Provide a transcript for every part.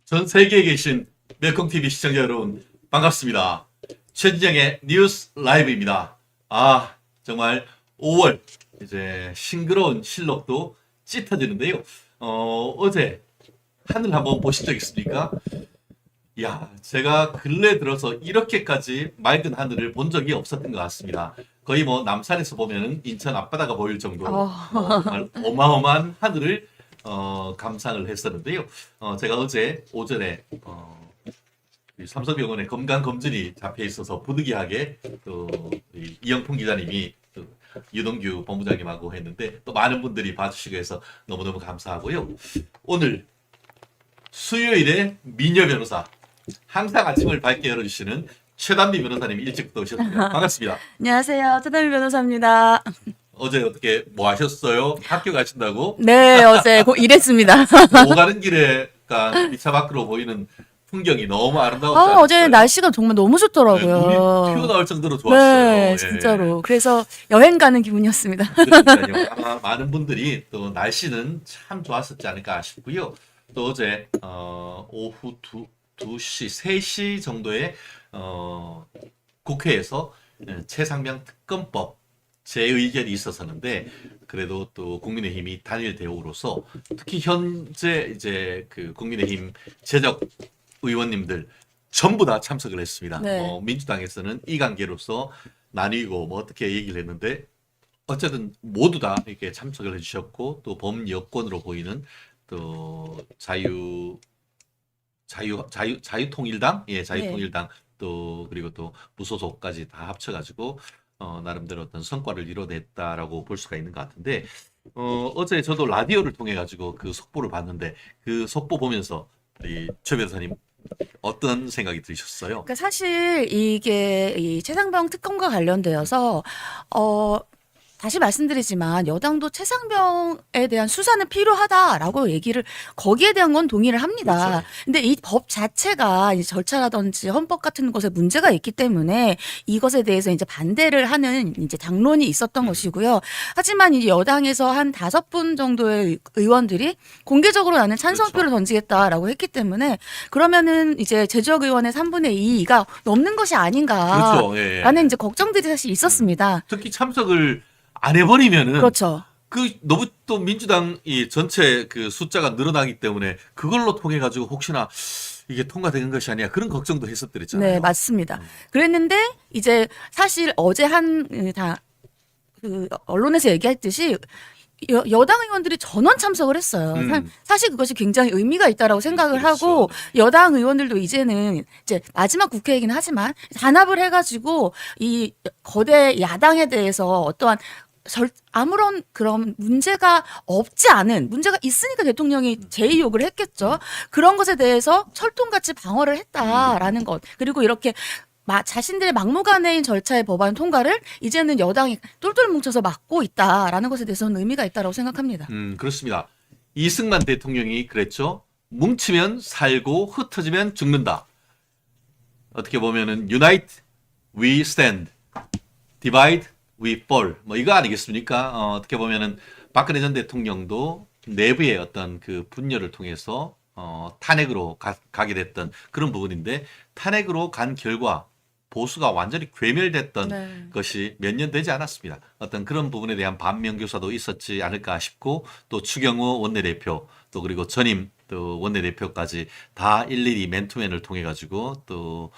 전 세계에 계신 멜콩TV 시청자 여러분 반갑습니다. 최진영의 뉴스 라이브입니다. 정말 5월 이제 싱그러운 실록도 짙어지는데요. 어제 하늘 한번 보신 적 있습니까? 제가 근래 들어서 이렇게까지 맑은 하늘을 본 적이 없었던 것 같습니다. 거의 뭐 남산에서 보면은 인천 앞바다가 보일 정도로 정말 어마어마한 하늘을 감상을 했었는데요. 제가 어제 오전에 이 삼성병원에 건강검진이 잡혀 있어서 부득이하게 또 이영풍 기자님이 또 유동규 본부장님하고 했는데 또 많은 분들이 봐주시고 해서 너무너무 감사하고요. 오늘 수요일에 미녀 변호사 항상 아침을 밝게 열어주시는 최단비 변호사님 일찍부터 오셨습니다. 반갑습니다. 안녕하세요. 최단비 변호사입니다. 어제 어떻게 뭐 하셨어요? 학교 가신다고? 네, 어제 일했습니다. 오가는 길에 미차 밖으로 보이는 풍경이 너무 아름다웠지 않았어요? 어제 날씨가 정말 너무 좋더라고요. 눈이 튀어나올 정도로 좋았어요. 네, 예. 진짜로. 그래서 여행 가는 기분이었습니다. 그러니까요. 아마 많은 분들이 또 날씨는 참 좋았었지 않을까 싶고요. 또 어제 오후 2시, 3시 정도에 국회에서 최상병 특검법 재의결이 있었었는데 그래도 또 국민의힘이 단일 대우로서 특히 현재 이제 그 국민의힘 재적 의원님들 전부 다 참석을 했습니다. 네. 민주당에서는 이관계로서 나뉘고 뭐 어떻게 얘기를 했는데 어쨌든 모두 다 이렇게 참석을 해주셨고 또 범여권으로 보이는 또 자유통일당, 자유통일당 또 그리고 또 무소속까지 다 합쳐가지고 나름대로 어떤 성과를 이뤄냈다라고 볼 수가 있는 것 같은데 어제 저도 라디오를 통해 가지고 그 속보를 봤는데 그 속보 보면서 우리 최 변호사님 어떤 생각이 드셨어요? 그러니까 사실 이게 이 최상병 특검과 관련되어서 다시 말씀드리지만 여당도 최상병에 대한 수사는 필요하다라고 얘기를 거기에 대한 건 동의를 합니다. 그렇죠. 근데 이 법 자체가 이제 절차라든지 헌법 같은 것에 문제가 있기 때문에 이것에 대해서 이제 반대를 하는 이제 당론이 있었던 것이고요. 하지만 이제 여당에서 한 5분 정도의 의원들이 공개적으로 나는 찬성표를 그렇죠. 던지겠다라고 했기 때문에 그러면은 이제 제적 의원의 3분의 2가 넘는 것이 아닌가. 그렇죠. 예. 라는 이제 걱정들이 사실 있었습니다. 특히 참석을 안 해버리면은 그렇죠. 그 너무 또 민주당이 전체 그 숫자가 늘어나기 때문에 그걸로 통해 가지고 혹시나 이게 통과되는 것이 아니야 그런 걱정도 했었더랬잖아요. 네, 맞습니다. 그랬는데 이제 사실 어제 그 언론에서 얘기했듯이 여당 의원들이 전원 참석을 했어요. 사실 그것이 굉장히 의미가 있다라고 생각을 그렇죠. 하고 여당 의원들도 이제는 이제 마지막 국회이긴 하지만 단합을 해가지고 이 거대 야당에 대해서 어떠한 아무런 그런 문제가 없지 않은 문제가 있으니까 대통령이 재의욕을 했겠죠. 그런 것에 대해서 철통같이 방어를 했다라는 것. 그리고 이렇게 자신들의 막무가내인 절차의 법안 통과를 이제는 여당이 똘똘 뭉쳐서 막고 있다라는 것에 대해서는 의미가 있다고 생각합니다. 그렇습니다. 이승만 대통령이 그랬죠. 뭉치면 살고 흩어지면 죽는다. 어떻게 보면은 Unite, we stand. Divide, we fall. 뭐 이거 아니겠습니까? 어떻게 보면은 박근혜 전 대통령도 내부의 어떤 그 분열을 통해서 탄핵으로 가게 됐던 그런 부분인데 탄핵으로 간 결과 보수가 완전히 괴멸됐던 네. 것이 몇 년 되지 않았습니다. 어떤 그런 부분에 대한 반면교사도 있었지 않을까 싶고 또 추경호 원내대표 또 그리고 전임 또 원내대표까지 다 일일이 맨투맨을 통해 가지고 또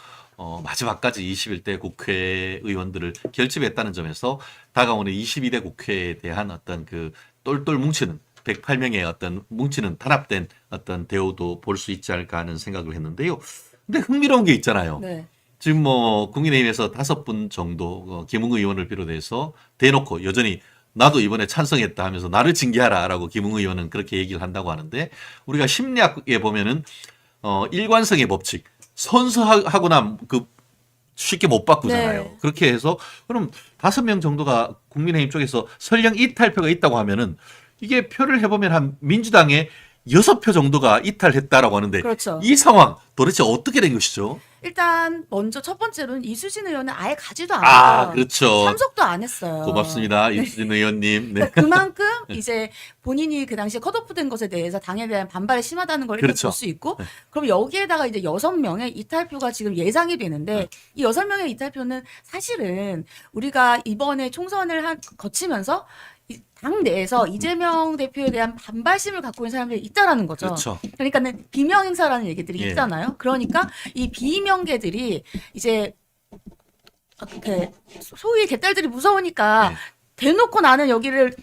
마지막까지 21대 국회의원들을 결집했다는 점에서 다가오는 22대 국회에 대한 어떤 그 똘똘 뭉치는 108명의 어떤 뭉치는 단합된 어떤 대우도 볼 수 있지 않을까 하는 생각을 했는데요. 근데 흥미로운 게 있잖아요. 네. 지금 뭐 국민의힘에서 5분 정도 김웅 의원을 비롯해서 대놓고 여전히 나도 이번에 찬성했다 하면서 나를 징계하라라고 김웅 의원은 그렇게 얘기를 한다고 하는데 우리가 심리학에 보면은 일관성의 법칙 선서하고 나면 그 쉽게 못 바꾸잖아요. 네. 그렇게 해서 그럼 5명 정도가 국민의힘 쪽에서 설령 이탈표가 있다고 하면은 이게 표를 해보면 한 민주당의 6표 정도가 이탈했다라고 하는데 그렇죠. 이 상황 도대체 어떻게 된 것이죠? 일단 먼저 첫 번째로는 이수진 의원은 아예 가지도 않았어요. 그렇죠. 참석도 안 했어요. 고맙습니다. 이수진 의원님. 네. 그만큼 이제 본인이 그 당시에 컷오프된 것에 대해서 당에 대한 반발이 심하다는 걸 일단 그렇죠. 볼 수 있고, 그럼 여기에다가 이제 6명의 이탈표가 지금 예상이 되는데, 이 6명의 이탈표는 사실은 우리가 이번에 총선을 거치면서 당 내에서 이재명 대표에 대한 반발심을 갖고 있는 사람들이 있다라는 거죠. 그렇죠. 그러니까는 비명 행사라는 얘기들이 예. 있잖아요. 그러니까 이 비명계들이 이제 이렇게 소위 개딸들이 무서우니까 네. 대놓고 나는 여기를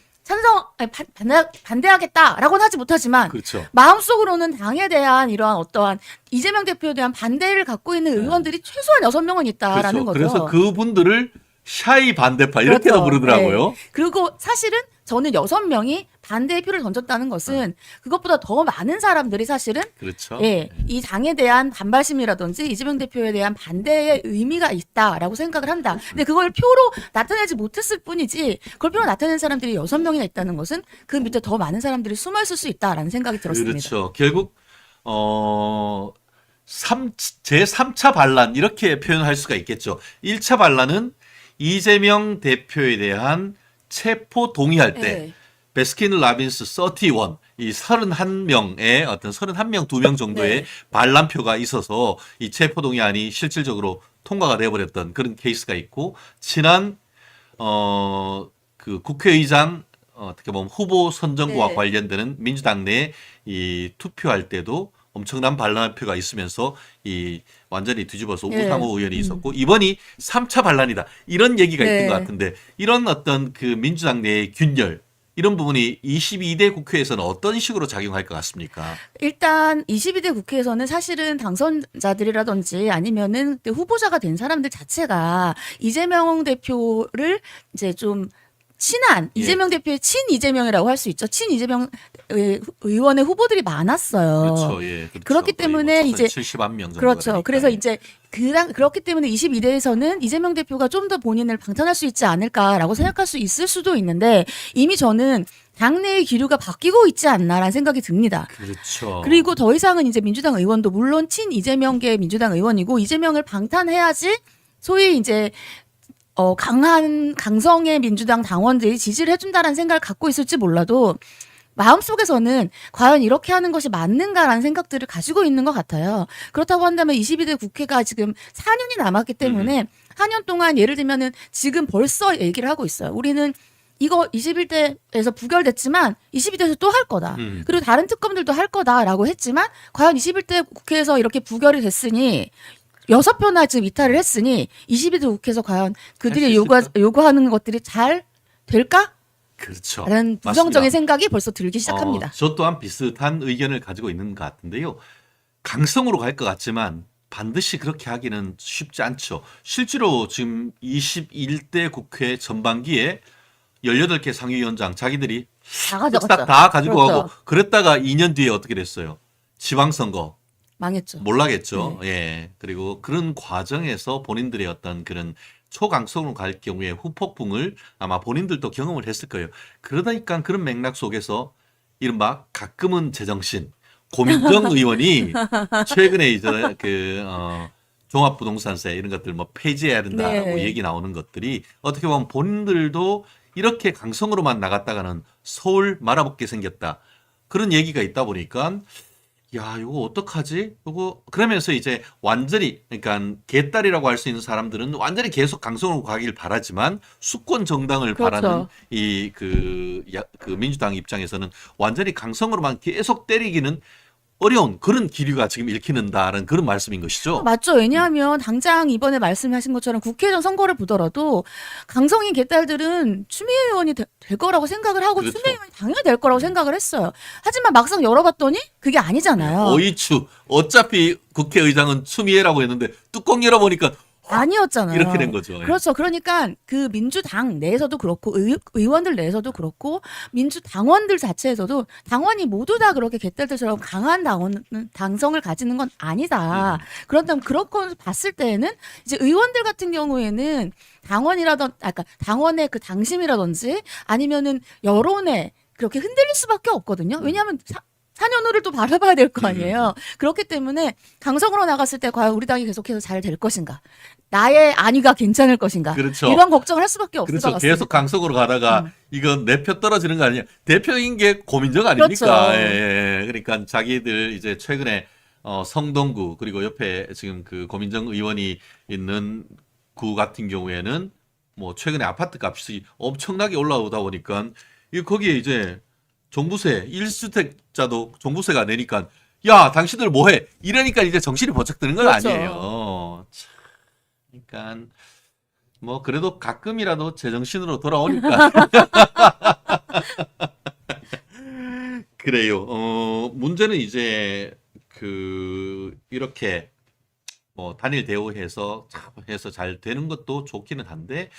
반대하겠다라고는 하지 못하지만 그렇죠. 마음속으로는 당에 대한 이러한 어떠한 이재명 대표에 대한 반대를 갖고 있는 의원들이 최소한 6명은 있다라는 거죠. 그래서 그분들을 샤이 반대파 이렇게도 그렇죠. 부르더라고요. 네. 그리고 사실은 저는 6명이 반대의 표를 던졌다는 것은 그것보다 더 많은 사람들이 사실은 그렇죠. 예, 이 당에 대한 반발심이라든지 이재명 대표에 대한 반대의 의미가 있다라고 생각을 한다. 근데 그걸 표로 나타내지 못했을 뿐이지 그걸 표로 나타낸 사람들이 6명이나 있다는 것은 그 밑에 더 많은 사람들이 숨어 있을 수 있다라는 생각이 들었습니다. 그렇죠. 결국 제3차 반란 이렇게 표현할 수가 있겠죠. 1차 반란은 이재명 대표에 대한 체포 동의할 때 네. 베스킨 라빈스 31, 이 31명의 어떤 31명, 2명 정도의 네. 반란표가 있어서 이 체포 동의안이 실질적으로 통과가 되어버렸던 그런 케이스가 있고, 지난 그 국회의장 어떻게 보면 후보 선정과 네. 관련되는 민주당 내 이 투표할 때도 엄청난 반란표가 있으면서 이 완전히 뒤집어서 네. 우상호 의원이 있었고, 이번이 3차 반란이다 이런 얘기가 네. 있던 것 같은데, 이런 어떤 그 민주당 내의 균열 이런 부분이 22대 국회에서는 어떤 식으로 작용할 것 같습니까? 일단 22대 국회에서는 사실은 당선자들이라든지 아니면은 후보자가 된 사람들 자체가 이재명 대표를 이제 좀 친한 예. 이재명 대표의 친 이재명이라고 할 수 있죠. 친 이재명 의원의 후보들이 많았어요. 그렇죠. 예. 그렇죠. 그렇기 때문에 이제 70만 명 정도. 그렇죠. 그래서 이제 그렇기 때문에 22대에서는 이재명 대표가 좀 더 본인을 방탄할 수 있지 않을까라고 생각할 수 있을 수도 있는데, 이미 저는 당내의 기류가 바뀌고 있지 않나라는 생각이 듭니다. 그렇죠. 그리고 더 이상은 이제 민주당 의원도 물론 친 이재명계 민주당 의원이고 이재명을 방탄해야지 소위 이제 강한 강성의 민주당 당원들이 지지를 해준다라는 생각을 갖고 있을지 몰라도 마음속에서는 과연 이렇게 하는 것이 맞는가라는 생각들을 가지고 있는 것 같아요. 그렇다고 한다면 22대 국회가 지금 4년이 남았기 때문에 4년 동안 예를 들면은 지금 벌써 얘기를 하고 있어요. 우리는 이거 21대에서 부결됐지만 22대에서 또 할 거다. 그리고 다른 특검들도 할 거다라고 했지만 과연 21대 국회에서 이렇게 부결이 됐으니 6표나 지금 이탈을 했으니 22대 국회에서 과연 그들이 요구하는 것들이 잘 될까? 그렇죠. 라는 부정적인 맞습니다. 생각이 벌써 들기 시작합니다. 저 또한 비슷한 의견을 가지고 있는 것 같은데요. 강성으로 갈 것 같지만 반드시 그렇게 하기는 쉽지 않죠. 실제로 지금 21대 국회 전반기에 18개 상위위원장 자기들이 다 쓱싹 가져갔죠. 다 가지고 그렇죠. 가고, 그랬다가 2년 뒤에 어떻게 됐어요? 지방선거 망했죠. 몰락했죠. 네. 예. 그리고 그런 과정에서 본인들의 어떤 그런 초강성으로 갈 경우에 후폭풍을 아마 본인들도 경험을 했을 거예요. 그러다니까 그런 맥락 속에서 이른바 가끔은 제정신 고민정 의원이 최근에 이제 종합부동산세 이런 것들 뭐 폐지해야 된다라고 네. 얘기 나오는 것들이 어떻게 보면 본인들도 이렇게 강성으로만 나갔다가는 서울 말아먹게 생겼다. 그런 얘기가 있다 보니까 야, 이거 어떡하지? 이거 그러면서 이제 완전히 그러니까 개딸이라고 할 수 있는 사람들은 완전히 계속 강성으로 가길 바라지만 수권 정당을 그렇죠. 바라는 이 그 민주당 입장에서는 완전히 강성으로만 계속 때리기는 어려운 그런 기류가 지금 읽히는다는 그런 말씀인 것이죠. 맞죠. 왜냐하면 당장 이번에 말씀하신 것처럼 국회의원 선거를 보더라도 강성인 개딸들은 추미애 의원이 될 거라고 생각을 하고 그렇죠. 추미애 의원이 당연히 될 거라고 생각을 했어요. 하지만 막상 열어봤더니 그게 아니잖아요. 어이추 어차피 국회의장은 추미애라고 했는데 뚜껑 열어보니까 아니었잖아요. 이렇게 된 거죠. 예. 그렇죠. 그러니까 그 민주당 내에서도 그렇고 의원들 내에서도 그렇고 민주당원들 자체에서도 당원이 모두 다 그렇게 개딸들처럼 강한 당성을 가지는 건 아니다. 그렇다면 그런 걸 봤을 때에는 이제 의원들 같은 경우에는 그러니까 당원의 그 당심이라든지 아니면은 여론에 그렇게 흔들릴 수밖에 없거든요. 왜냐하면 4년 후를 또 바라봐야 될 거 아니에요. 그렇기 때문에 강성으로 나갔을 때 과연 우리 당이 계속해서 잘 될 것인가? 나의 안위가 괜찮을 것인가? 그렇죠. 이런 걱정을 할 수밖에 없을 것 그렇죠. 같습니다. 계속 강성으로 가다가 이건 내 표 떨어지는 거 아니냐. 대표인 게 고민정 아닙니까? 그렇죠. 예, 예. 그러니까 자기들 이제 최근에 성동구 그리고 옆에 지금 그 고민정 의원이 있는 구 같은 경우에는 뭐 최근에 아파트 값이 엄청나게 올라오다 보니까 이 거기에 이제 종부세 1주택자도 종부세가 내니까 야 당신들 뭐해 이러니까 이제 정신이 번쩍 드는 건 그렇죠. 아니에요. 참, 그러니까 뭐 그래도 가끔이라도 제정신으로 돌아오니까 그래요. 문제는 이제 그 이렇게 뭐 단일 대우해서 해서 잘 되는 것도 좋기는 한데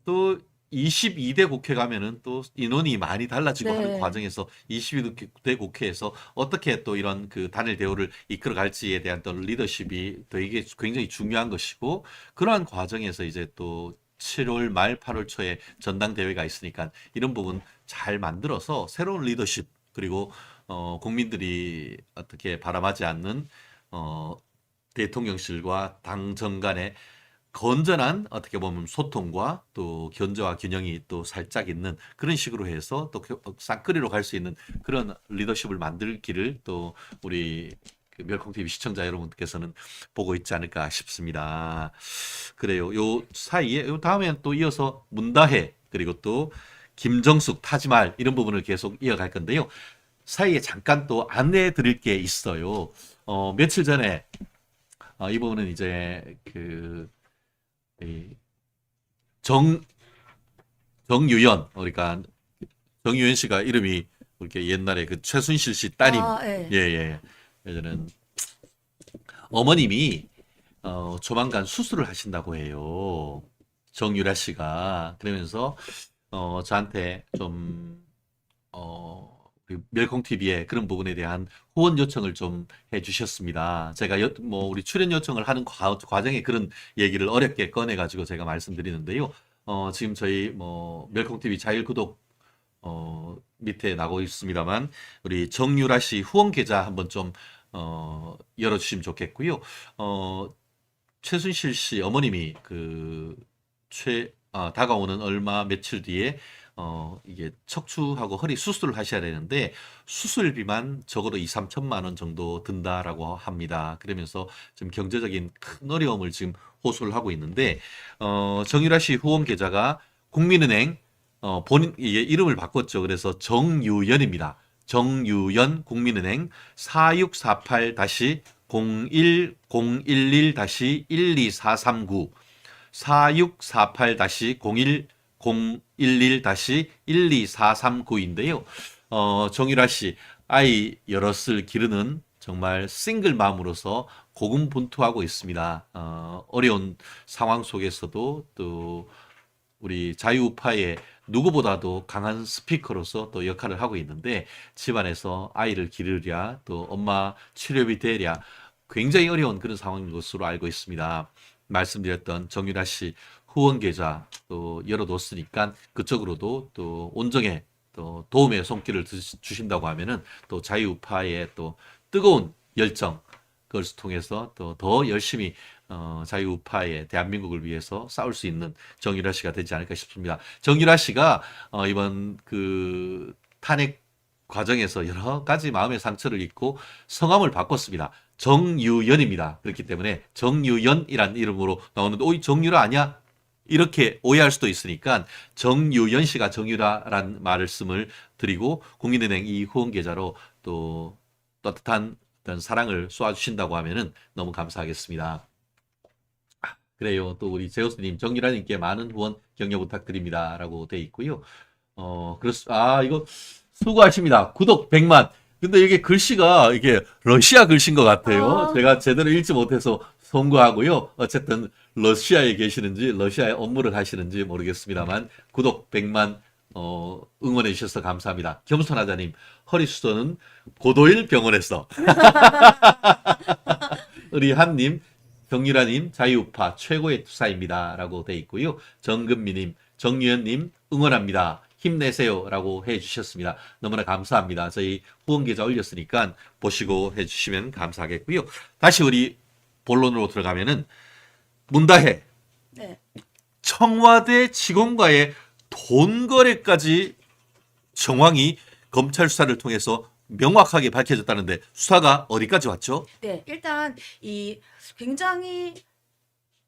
또 22대 국회 가면은 또 인원이 많이 달라지고 네. 하는 과정에서 22대 국회에서 어떻게 또 이런 그 단일 대우를 이끌어 갈지에 대한 또 리더십이 되게 굉장히 중요한 것이고 그러한 과정에서 이제 또 7월 말 8월 초에 전당대회가 있으니까 이런 부분 잘 만들어서 새로운 리더십 그리고 국민들이 어떻게 바람하지 않는 대통령실과 당정 간의 건전한 어떻게 보면 소통과 또 견제와 균형이 또 살짝 있는 그런 식으로 해서 또 쌍끌이로 갈 수 있는 그런 리더십을 만들기를 또 우리 그 멸콩TV 시청자 여러분께서는 보고 있지 않을까 싶습니다. 그래요. 요 사이에 요 다음엔 또 이어서 문다혜 그리고 또 김정숙 타지 말 이런 부분을 계속 이어갈 건데요. 사이에 잠깐 또 안내해 드릴 게 있어요. 며칠 전에 이 부분은 이제 그 정유연 그러니까 정유연 씨가 이름이 이렇게 옛날에 그 최순실 씨 따님 네. 예예 예전엔 어머님이 조만간 수술을 하신다고 해요. 정유라 씨가 그러면서 저한테 좀 멸콩 TV에 그런 부분에 대한 후원 요청을 좀 해주셨습니다. 제가 뭐 우리 출연 요청을 하는 과정에 그런 얘기를 어렵게 꺼내가지고 제가 말씀드리는데요. 지금 저희 뭐 멸콩 TV 자율 구독 밑에 나고 있습니다만 우리 정유라 씨 후원 계좌 한번 좀 열어주시면 좋겠고요. 최순실 씨 어머님이 다가오는 얼마 며칠 뒤에 이게 척추하고 허리 수술을 하셔야 되는데 수술비만 적어도 2, 3천만 원 정도 든다라고 합니다. 그러면서 지금 경제적인 큰 어려움을 지금 호소를 하고 있는데 정유라 씨 후원 계좌가 국민은행 본인 이름을 바꿨죠. 그래서 정유연입니다. 정유연 국민은행 4648-01011-12439 4648-01-011-12439인데요. 정유라 씨 아이 여럿을 기르는 정말 싱글맘으로서 고군분투하고 있습니다. 어려운 상황 속에서도 또 우리 자유우파의 누구보다도 강한 스피커로서 또 역할을 하고 있는데 집안에서 아이를 기르랴 또 엄마 치료비 대랴 굉장히 어려운 그런 상황인 것으로 알고 있습니다. 말씀드렸던 정유라 씨 후원 계좌 또 열어뒀으니까 그쪽으로도 또 온정의 또 도움의 손길을 주신다고 하면은 또 자유우파의 또 뜨거운 열정 그걸 통해서 또 더 열심히 자유우파의 대한민국을 위해서 싸울 수 있는 정유라 씨가 되지 않을까 싶습니다. 정유라 씨가 이번 그 탄핵 과정에서 여러 가지 마음의 상처를 입고 성함을 바꿨습니다. 정유연입니다. 그렇기 때문에 정유연이라는 이름으로 나오는데 이 정유라 아니야? 이렇게 오해할 수도 있으니까 정유연 씨가 정유라란 말씀을 드리고 국민은행 이 후원 계좌로 또 따뜻한 어떤 사랑을 쏘아주신다고 하면은 너무 감사하겠습니다. 그래요. 또 우리 제우스님 정유라님께 많은 후원 격려 부탁드립니다라고 돼 있고요. 이거 수고하십니다. 구독 100만. 근데 이게 글씨가 이게 러시아 글씨인 것 같아요. 제가 제대로 읽지 못해서 송구하고요. 어쨌든 러시아에 계시는지 러시아에 업무를 하시는지 모르겠습니다만 구독 100만 응원해 주셔서 감사합니다. 겸손하자님 허리 수술은 고도일 병원에서 우리 한님 정유라님 자유우파 최고의 투사입니다 라고 돼 있고요. 정금미님 정유현님 응원합니다. 힘내세요라고 해주셨습니다. 너무나 감사합니다. 저희 후원 계좌 올렸으니까 보시고 해주시면 감사하겠고요. 다시 우리 본론으로 들어가면은 문다혜 네. 청와대 직원과의 돈 거래까지 정황이 검찰 수사를 통해서 명확하게 밝혀졌다는데 수사가 어디까지 왔죠? 네, 일단 이 굉장히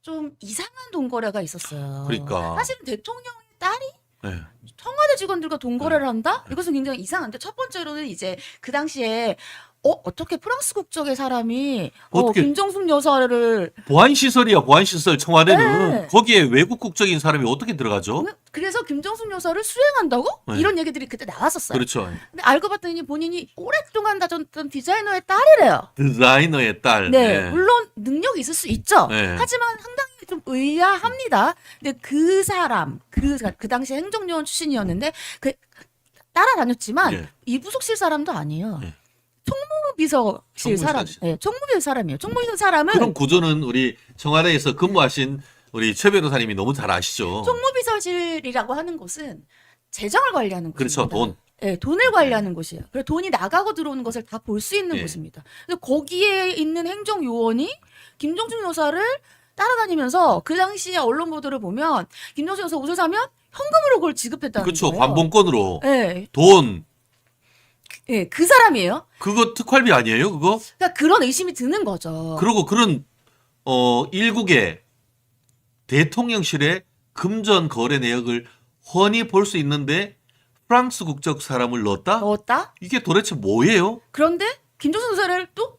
좀 이상한 돈 거래가 있었어요. 그러니까. 사실은 대통령의 딸이 네. 청와대 직원들과 돈 거래를 한다? 이것은 굉장히 이상한데 첫 번째로는 이제 그 당시에 어떻게 프랑스 국적의 사람이 어떻게- 김정숙 여사를 보안시설이야, 보안시설. 청와대는 네. 거기에 외국 국적인 사람이 어떻게 들어가죠? 그래서 김정숙 여사를 수행한다고? 네. 이런 얘기들이 그때 나왔었어요. 그렇죠. 근데 알고 봤더니 본인이 오랫동안 다녔던 디자이너의 딸이래요. 디자이너의 딸. 네, 물론 능력이 있을 수 있죠. 네. 하지만 상당히 좀 의아합니다. 근데 그 사람, 그 당시 행정요원 출신이었는데 따라다녔지만 예. 이부속실 사람도 아니에요. 예. 총무비서실 사람, 총무비서실. 네, 총무비서 사람이에요. 총무비서 사람은 그런 구조는 우리 청와대에서 근무하신 우리 최 변호사님이 너무 잘 아시죠? 총무비서실이라고 하는 곳은 재정을 관리하는 그렇죠, 곳입니다. 돈. 네, 돈을 관리하는 곳이에요. 그래서 돈이 나가고 들어오는 것을 다 볼 수 있는 예. 곳입니다. 그래서 거기에 있는 행정요원이 김정숙 여사를 따라다니면서 그 당시에 언론 보도를 보면 김정숙 여사 옷을 사면 현금으로 그걸 지급했다는 그렇죠. 거예요. 관봉권으로. 네, 돈. 네, 그 사람이에요. 그거 특활비 아니에요, 그거? 그러니까 그런 의심이 드는 거죠. 그리고 그런 일국의 대통령실의 금전 거래 내역을 훤히 볼 수 있는데 프랑스 국적 사람을 넣었다? 넣었다? 이게 도대체 뭐예요? 그런데 김정숙 여사를 또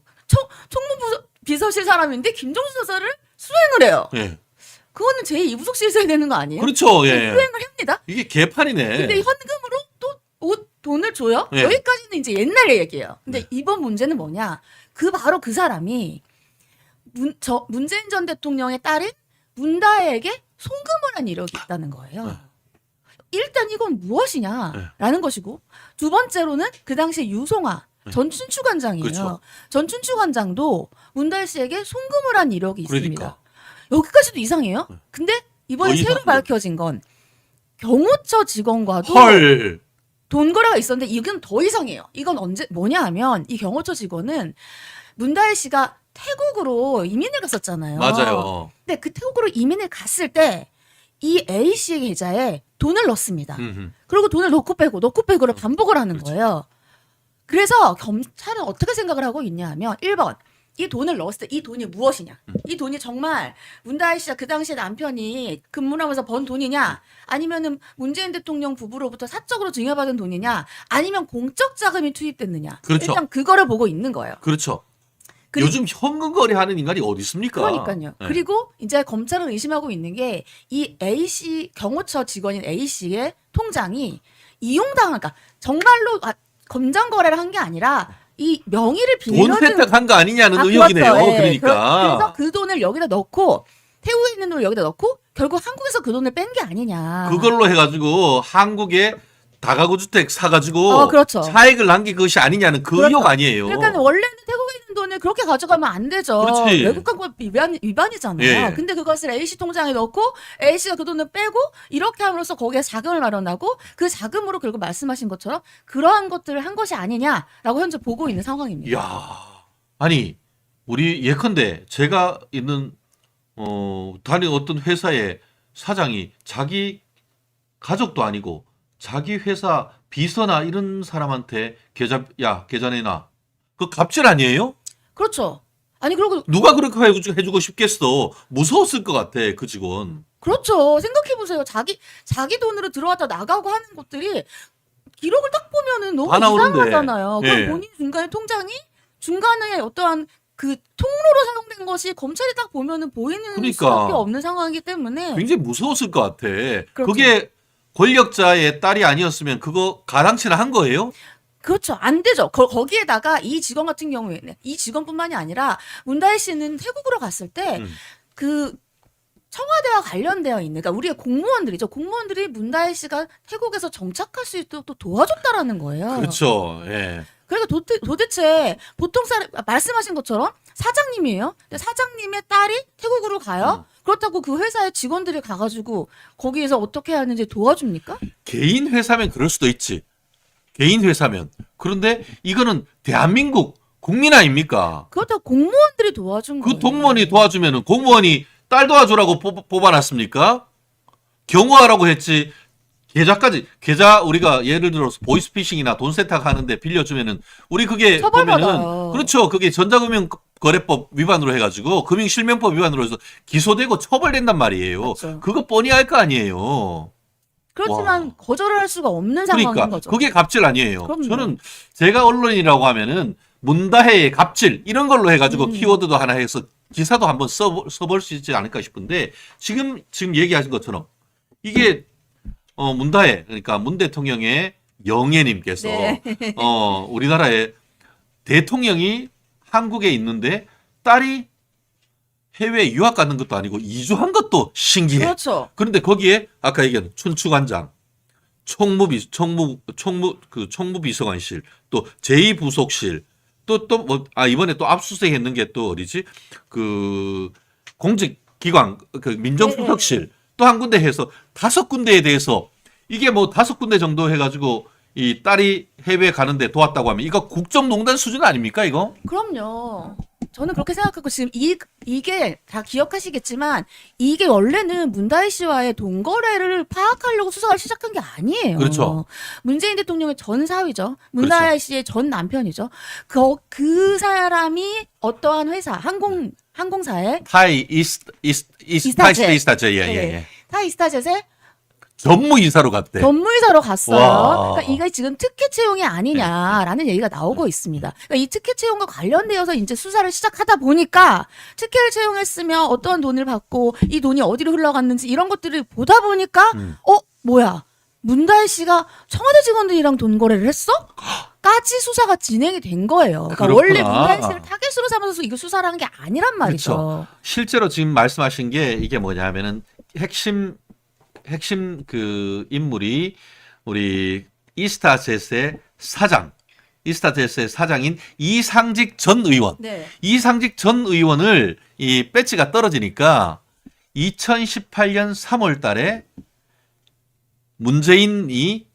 총무비서실 사람인데 김정숙 여사를 수행을 해요. 예. 그거는 제2부속실 있어야 되는 거 아니에요? 그렇죠. 예. 수행을 합니다. 이게 개판이네. 근데 현금으로 또 돈을 줘요? 예. 여기까지는 이제 옛날의 얘기예요. 근데 이번 문제는 뭐냐? 바로 그 사람이 문재인 전 대통령의 딸인 문다혜에게 송금을 한 이력이 있다는 거예요. 일단 이건 무엇이냐라는 것이고 두 번째로는 그 당시에 유송아 전 춘추관장이에요. 그렇죠. 전 춘추관장도 문다혜 씨에게 송금을 한 이력이 있습니다. 그러니까. 여기까지도 이상해요. 근데 이번에 더 새로 이상하죠. 밝혀진 건 경호처 직원과도 헐. 돈 거래가 있었는데 이건 더 이상해요. 이건 뭐냐 하면 이 경호처 직원은 문다혜 씨가 태국으로 이민을 갔었잖아요. 맞아요. 근데 그 태국으로 이민을 갔을 때 이 A 씨의 계좌에 돈을 넣습니다. 그리고 돈을 넣고 빼고를 반복을 하는 그렇죠. 거예요. 그래서 검찰은 어떻게 생각을 하고 있냐 하면 1번 이 돈을 넣었을 때 이 돈이 무엇이냐? 이 돈이 정말 문다혜 씨가 그 당시에 남편이 근무하면서 번 돈이냐? 아니면은 문재인 대통령 부부로부터 사적으로 증여받은 돈이냐? 아니면 공적 자금이 투입됐느냐? 그렇죠. 일단 그거를 보고 있는 거예요. 그렇죠. 그리고- 요즘 현금 거래하는 인간이 어디 있습니까? 그러니까요. 네. 그리고 이제 검찰은 의심하고 있는 게 이 A 씨 경호처 직원인 A 씨의 통장이 이용당한, 그러니까 정말로 검장 거래를 한 게 아니라 이 명의를 돈 빌려준 세탁한 거 아니냐는 의혹이네요. 그렇죠. 예. 그러니까. 그래서 그 돈을 여기다 넣고 태국에 있는 돈을 여기다 넣고 결국 한국에서 그 돈을 뺀 게 아니냐. 그걸로 해가지고 한국에 다가구 주택 사가지고 그렇죠. 차익을 남긴 것이 아니냐는 그 그렇죠. 의혹 아니에요. 그러니까 원래는 태국에 있는 돈을 그렇게 가져가면 안 되죠. 그렇지. 외국과 위반이잖아요. 예. 근데 그것을 A씨 통장에 넣고 A씨가 그 돈을 빼고 이렇게 함으로써 거기에 자금을 마련하고 그 자금으로 결국 말씀하신 것처럼 그러한 것들을 한 것이 아니냐라고 현재 보고 있는 상황입니다. 이야, 아니 우리 예컨대 제가 있는 다른 어떤 회사의 사장이 자기 가족도 아니고 자기 회사 비서나 이런 사람한테 계좌 내놔. 그 갑질 아니에요? 그렇죠. 아니 그리고 누가 그렇게 해주고 싶겠어. 무서웠을 것 같아 그 직원. 그렇죠. 생각해 보세요. 자기 돈으로 들어왔다 나가고 하는 것들이 기록을 딱 보면은 너무 다 나오는데. 이상하잖아요. 그럼 예. 본인 중간에 어떠한 그 통로로 사용된 것이 검찰이 딱 보면은 보이는 그러니까. 수밖에 없는 상황이기 때문에 굉장히 무서웠을 것 같아. 그렇죠. 그게 권력자의 딸이 아니었으면 그거 가당치나 한 거예요? 그렇죠. 안 되죠. 거기에다가 이 직원 같은 경우에는 이 직원뿐만이 아니라 문다혜 씨는 태국으로 갔을 때 그 청와대와 관련되어 있는, 그러니까 우리의 공무원들이죠. 공무원들이 문다혜 씨가 태국에서 정착할 수 있도록 또 도와줬다라는 거예요. 그렇죠. 예. 그러니까 도대체 보통 사람 말씀하신 것처럼 사장님이에요. 근데 사장님의 딸이 태국으로 가요. 그렇다고 그 회사의 직원들이 가가지고 거기에서 어떻게 하는지 도와줍니까? 개인 회사면 그럴 수도 있지. 개인 회사면. 그런데 이거는 대한민국 국민 아닙니까? 그렇다고 공무원들이 도와준 거예요. 그 동무원이 도와주면은 공무원이 딸 도와주라고 뽑아놨습니까? 경호하라고 했지. 계좌 우리가 예를 들어서 보이스피싱이나 돈 세탁 하는데 빌려주면은 우리 그게 처벌받아요. 보면은 그렇죠. 그게 전자금융거래법 위반으로 해가지고 금융실명법 위반으로 해서 기소되고 처벌된단 말이에요. 그렇죠. 그거 뻔히 알 거 아니에요. 그렇지만 와. 거절을 할 수가 없는 상황인 그러니까 거죠. 그게 갑질 아니에요. 그럼요. 저는 제가 언론이라고 하면은 문다혜의 갑질 이런 걸로 해가지고 키워드도 하나 해서 기사도 한번 써볼 수 있지 않을까 싶은데 지금 얘기하신 것처럼 이게 문다혜 그러니까 문 대통령의 영예님께서 네. 우리나라의 대통령이 한국에 있는데 딸이 해외 유학 가는 것도 아니고 이주한 것도 신기해. 그렇죠. 그런데 거기에 아까 얘기한 춘추관장, 총무비서관실, 또 제2부속실, 이번에 또 압수수색했는 게 또 어디지? 그 공직기관, 그 민정수석실 또 한 군데 해서 5군데에 대해서 이게 뭐 5군데 정도 해가지고 이 딸이 해외 가는데 도왔다고 하면 이거 국정농단 수준 아닙니까 이거? 그럼요. 저는 그렇게 생각하고 지금 이게 다 기억하시겠지만 이게 원래는 문다혜 씨와의 돈거래를 파악하려고 수사를 시작한 게 아니에요. 그렇죠. 문재인 대통령의 전 사위죠. 문다혜 그렇죠. 씨의 전 남편이죠. 그 사람이 어떠한 회사 항공사에 타이 이스타젯. 이스타제 예. 타이스타젯에 전무이사로 갔대. 전무이사로 갔어요. 와. 그러니까 이게 지금 특혜 채용이 아니냐라는 얘기가 나오고 있습니다. 그러니까 이 특혜 채용과 관련되어서 이제 수사를 시작하다 보니까 특혜를 채용했으면 어떤 돈을 받고 이 돈이 어디로 흘러갔는지 이런 것들을 보다 보니까 뭐야 문다혜 씨가 청와대 직원들이랑 돈 거래를 했어? 까지 수사가 진행이 된 거예요. 그러니까 그렇구나. 원래 문다혜 씨를 타겟으로 삼아서 이거 수사를 한 게 아니란 말이죠. 그렇죠. 실제로 지금 말씀하신 게 이게 뭐냐면은 핵심 그 인물이 우리 이스타젯의 사장인 이상직 전 의원. 네. 이상직 전 의원을 이 배지가 떨어지니까 2018년 3월 달에 문재인이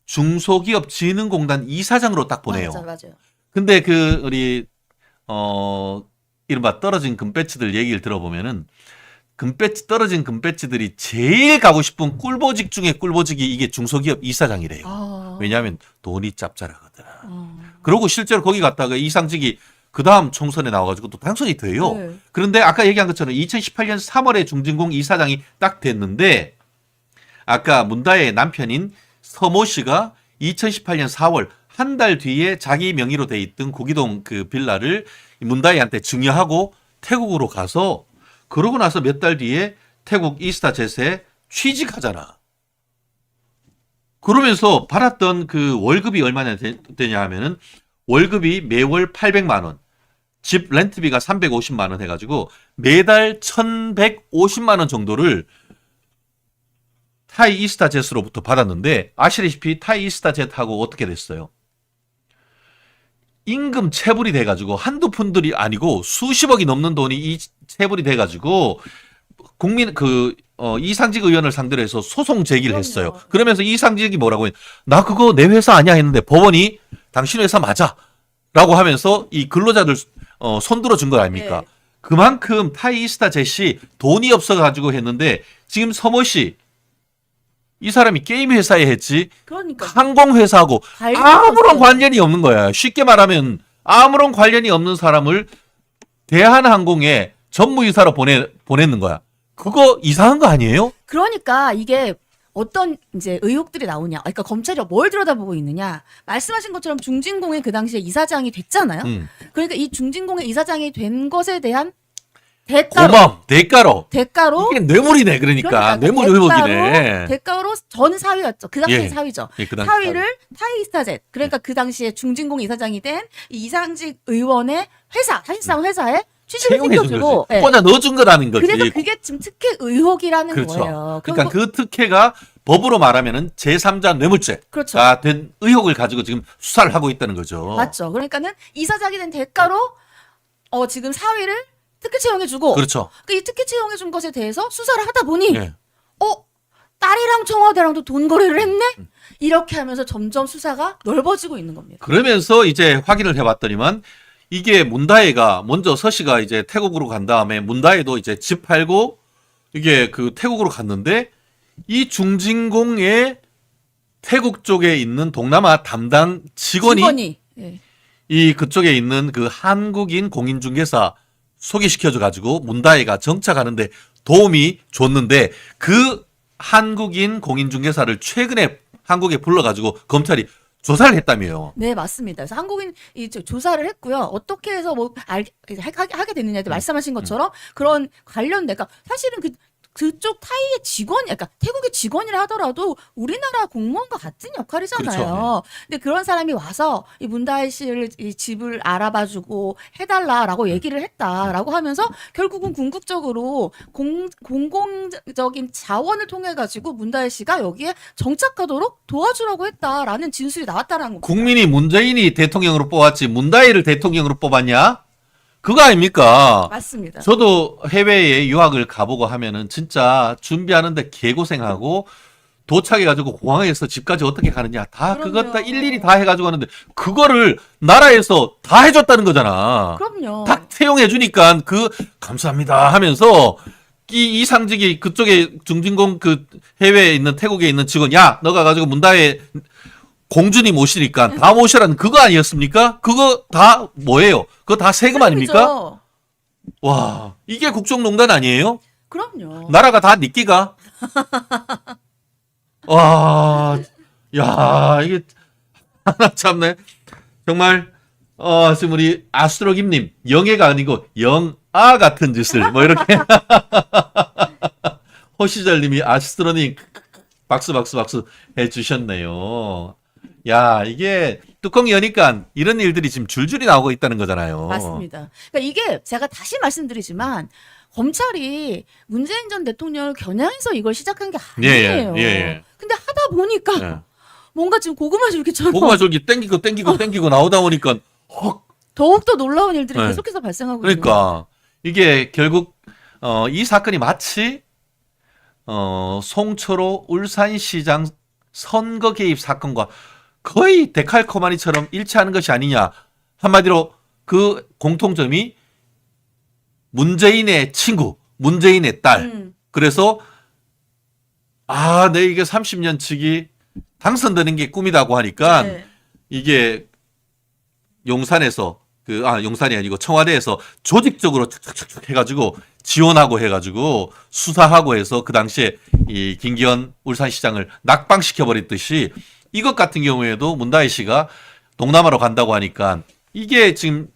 중소기업진흥공단 이사장으로 딱 보내요. 맞아요. 근데 그 우리 이른바 떨어진 금배지들 얘기를 들어보면은 떨어진 금배지들이 제일 가고 싶은 꿀보직 중에 꿀보직이 이게 중소기업 이사장이래요. 왜냐하면 돈이 짭짤하거든. 그러고 실제로 거기 갔다가 이상직이 그 다음 총선에 나와가지고 또 당선이 돼요. 네. 그런데 아까 얘기한 것처럼 2018년 3월에 중진공 이사장이 딱 됐는데 아까 문다혜의 남편인 서모 씨가 2018년 4월 한 달 뒤에 자기 명의로 돼 있던 구기동 그 빌라를 문다혜한테 증여하고 태국으로 가서 그러고 나서 몇 달 뒤에 태국 이스타젯에 취직하잖아. 그러면서 받았던 그 월급이 얼마나 되냐 하면은 월급이 매월 800만 원, 집 렌트비가 350만 원 해가지고 매달 1150만 원 정도를 타이 이스타젯으로부터 받았는데 아시다시피 타이 이스타젯하고 어떻게 됐어요? 임금 체불이 돼가지고 한두 푼들이 아니고 수십억이 넘는 돈이 이 체불이 돼가지고 이상직 의원을 상대로 해서 소송 제기를 했어요. 그러면서 이상직이 뭐라고 했냐? 나 그거 내 회사 아니야 했는데 법원이 당신 회사 맞아 라고 하면서 이 근로자들 손들어 준 거 아닙니까? 네. 그만큼 타이스타젯이 돈이 없어가지고 했는데 지금 서모 씨 이 사람이 게임 회사에 했지 그러니까 항공회사하고 아무런 관련이 없는 거야. 쉽게 말하면 아무런 관련이 없는 사람을 대한항공에 전무이사로 보냈는 거야. 그거 이상한 거 아니에요? 그러니까 이게 어떤 이제 의혹들이 나오냐. 그러니까 검찰이 뭘 들여다보고 있느냐. 말씀하신 것처럼 중진공의 그 당시에 이사장이 됐잖아요. 그러니까 이 중진공의 이사장이 된 것에 대한 대가로 이게 뇌물이네. 그러니까 뇌물 의혹이네. 대가로 전 사위였죠. 그 당시 예. 사위죠. 예, 그 당시 사위를 타이스타젯. 그러니까 그 당시에 중진공 이사장이 된 이 이상직 의원의 회사, 사실상 회사에 취직을 채용해준 시켜주고 거지. 꽂아 넣어준 거라는 거지. 그래서 그게 지금 특혜 의혹이라는 그렇죠. 거예요. 그러니까 그 특혜가 법으로 말하면은 제3자 뇌물죄가 그렇죠. 된 의혹을 가지고 지금 수사를 하고 있다는 거죠. 맞죠. 그러니까는 이사장이 된 대가로 지금 사위를 특혜 채용해주고 그렇죠. 이 특혜 채용해준 것에 대해서 수사를 하다 보니 예. 딸이랑 청와대랑도 돈 거래를 했네? 이렇게 하면서 점점 수사가 넓어지고 있는 겁니다. 그러면서 이제 확인을 해봤더니만 이게 문다혜가 먼저 서씨가 이제 태국으로 간 다음에 문다혜도 이제 집 팔고 이게 그 태국으로 갔는데 이 중진공의 태국 쪽에 있는 동남아 담당 직원이 예. 이 그쪽에 있는 그 한국인 공인중개사 소개시켜줘 가지고 문다혜가 정착하는데 도움이 줬는데 그 한국인 공인중개사를 최근에 한국에 불러가지고 검찰이 조사를 했다며요. 네, 맞습니다. 그래서 한국인 조사를 했고요. 어떻게 해서 하게 됐느냐에 말씀하신 것처럼 그런 관련된, 그러니까 사실은 그쪽 타이의 직원이, 그러니까 태국의 직원이라 하더라도 우리나라 공무원과 같은 역할이잖아요. 그렇죠. 근데 그런 사람이 와서 이 문다혜 씨를 이 집을 알아봐주고 해달라라고 얘기를 했다라고 하면서 결국은 궁극적으로 공공적인 자원을 통해 가지고 문다혜 씨가 여기에 정착하도록 도와주라고 했다라는 진술이 나왔다는 겁니다. 국민이 문재인이 대통령으로 뽑았지 문다혜를 대통령으로 뽑았냐? 그거 아닙니까? 맞습니다. 저도 해외에 유학을 가보고 하면은 진짜 준비하는데 개고생하고 도착해가지고 공항에서 집까지 어떻게 가느냐 다 그것 다 일일이 다 해가지고 하는데 그거를 나라에서 다 해줬다는 거잖아. 그럼요. 다 채용해주니까 감사합니다 하면서 이 이상직이 그쪽에 중진공 그 해외에 있는 태국에 있는 직원 야 너가 가지고 문다혜 공주님 모시니까 다 모시라는 그거 아니었습니까? 그거 다 뭐예요? 그거 다 세금 아닙니까? 세금이죠. 와, 이게 국정농단 아니에요? 그럼요. 나라가 다 니끼가? 와, 야, 이게 하나 참네. 정말 지금 우리 아스트로김님 영예가 아니고 영아 같은 짓을 뭐 이렇게 호시절님이 아스트로님 박수 해주셨네요. 야, 이게 뚜껑이 여니까 이런 일들이 지금 줄줄이 나오고 있다는 거잖아요. 맞습니다. 그러니까 이게 제가 다시 말씀드리지만 검찰이 문재인 전 대통령을 겨냥해서 이걸 시작한 게 아니에요. 예. 근데 하다 보니까 예. 뭔가 지금 고구마 줄기처럼 고구마 줄기 땡기고 나오다 보니까 헉. 더욱더 놀라운 일들이 네. 계속해서 발생하고 있는 거예요. 그러니까 이게 결국 이 사건이 마치 송철호 울산시장 선거 개입 사건과 거의 데칼코마니처럼 일치하는 것이 아니냐. 한마디로 그 공통점이 문재인의 친구, 문재인의 딸. 그래서 내 이게 30년 치기 당선되는 게 꿈이라고 하니까 네. 이게 용산에서 용산이 아니고 청와대에서 조직적으로 착착착 해가지고 지원하고 해가지고 수사하고 해서 그 당시에 이 김기현 울산시장을 낙방시켜 버렸듯이 이것 같은 경우에도 문다혜 씨가 동남아로 간다고 하니까 이게 지금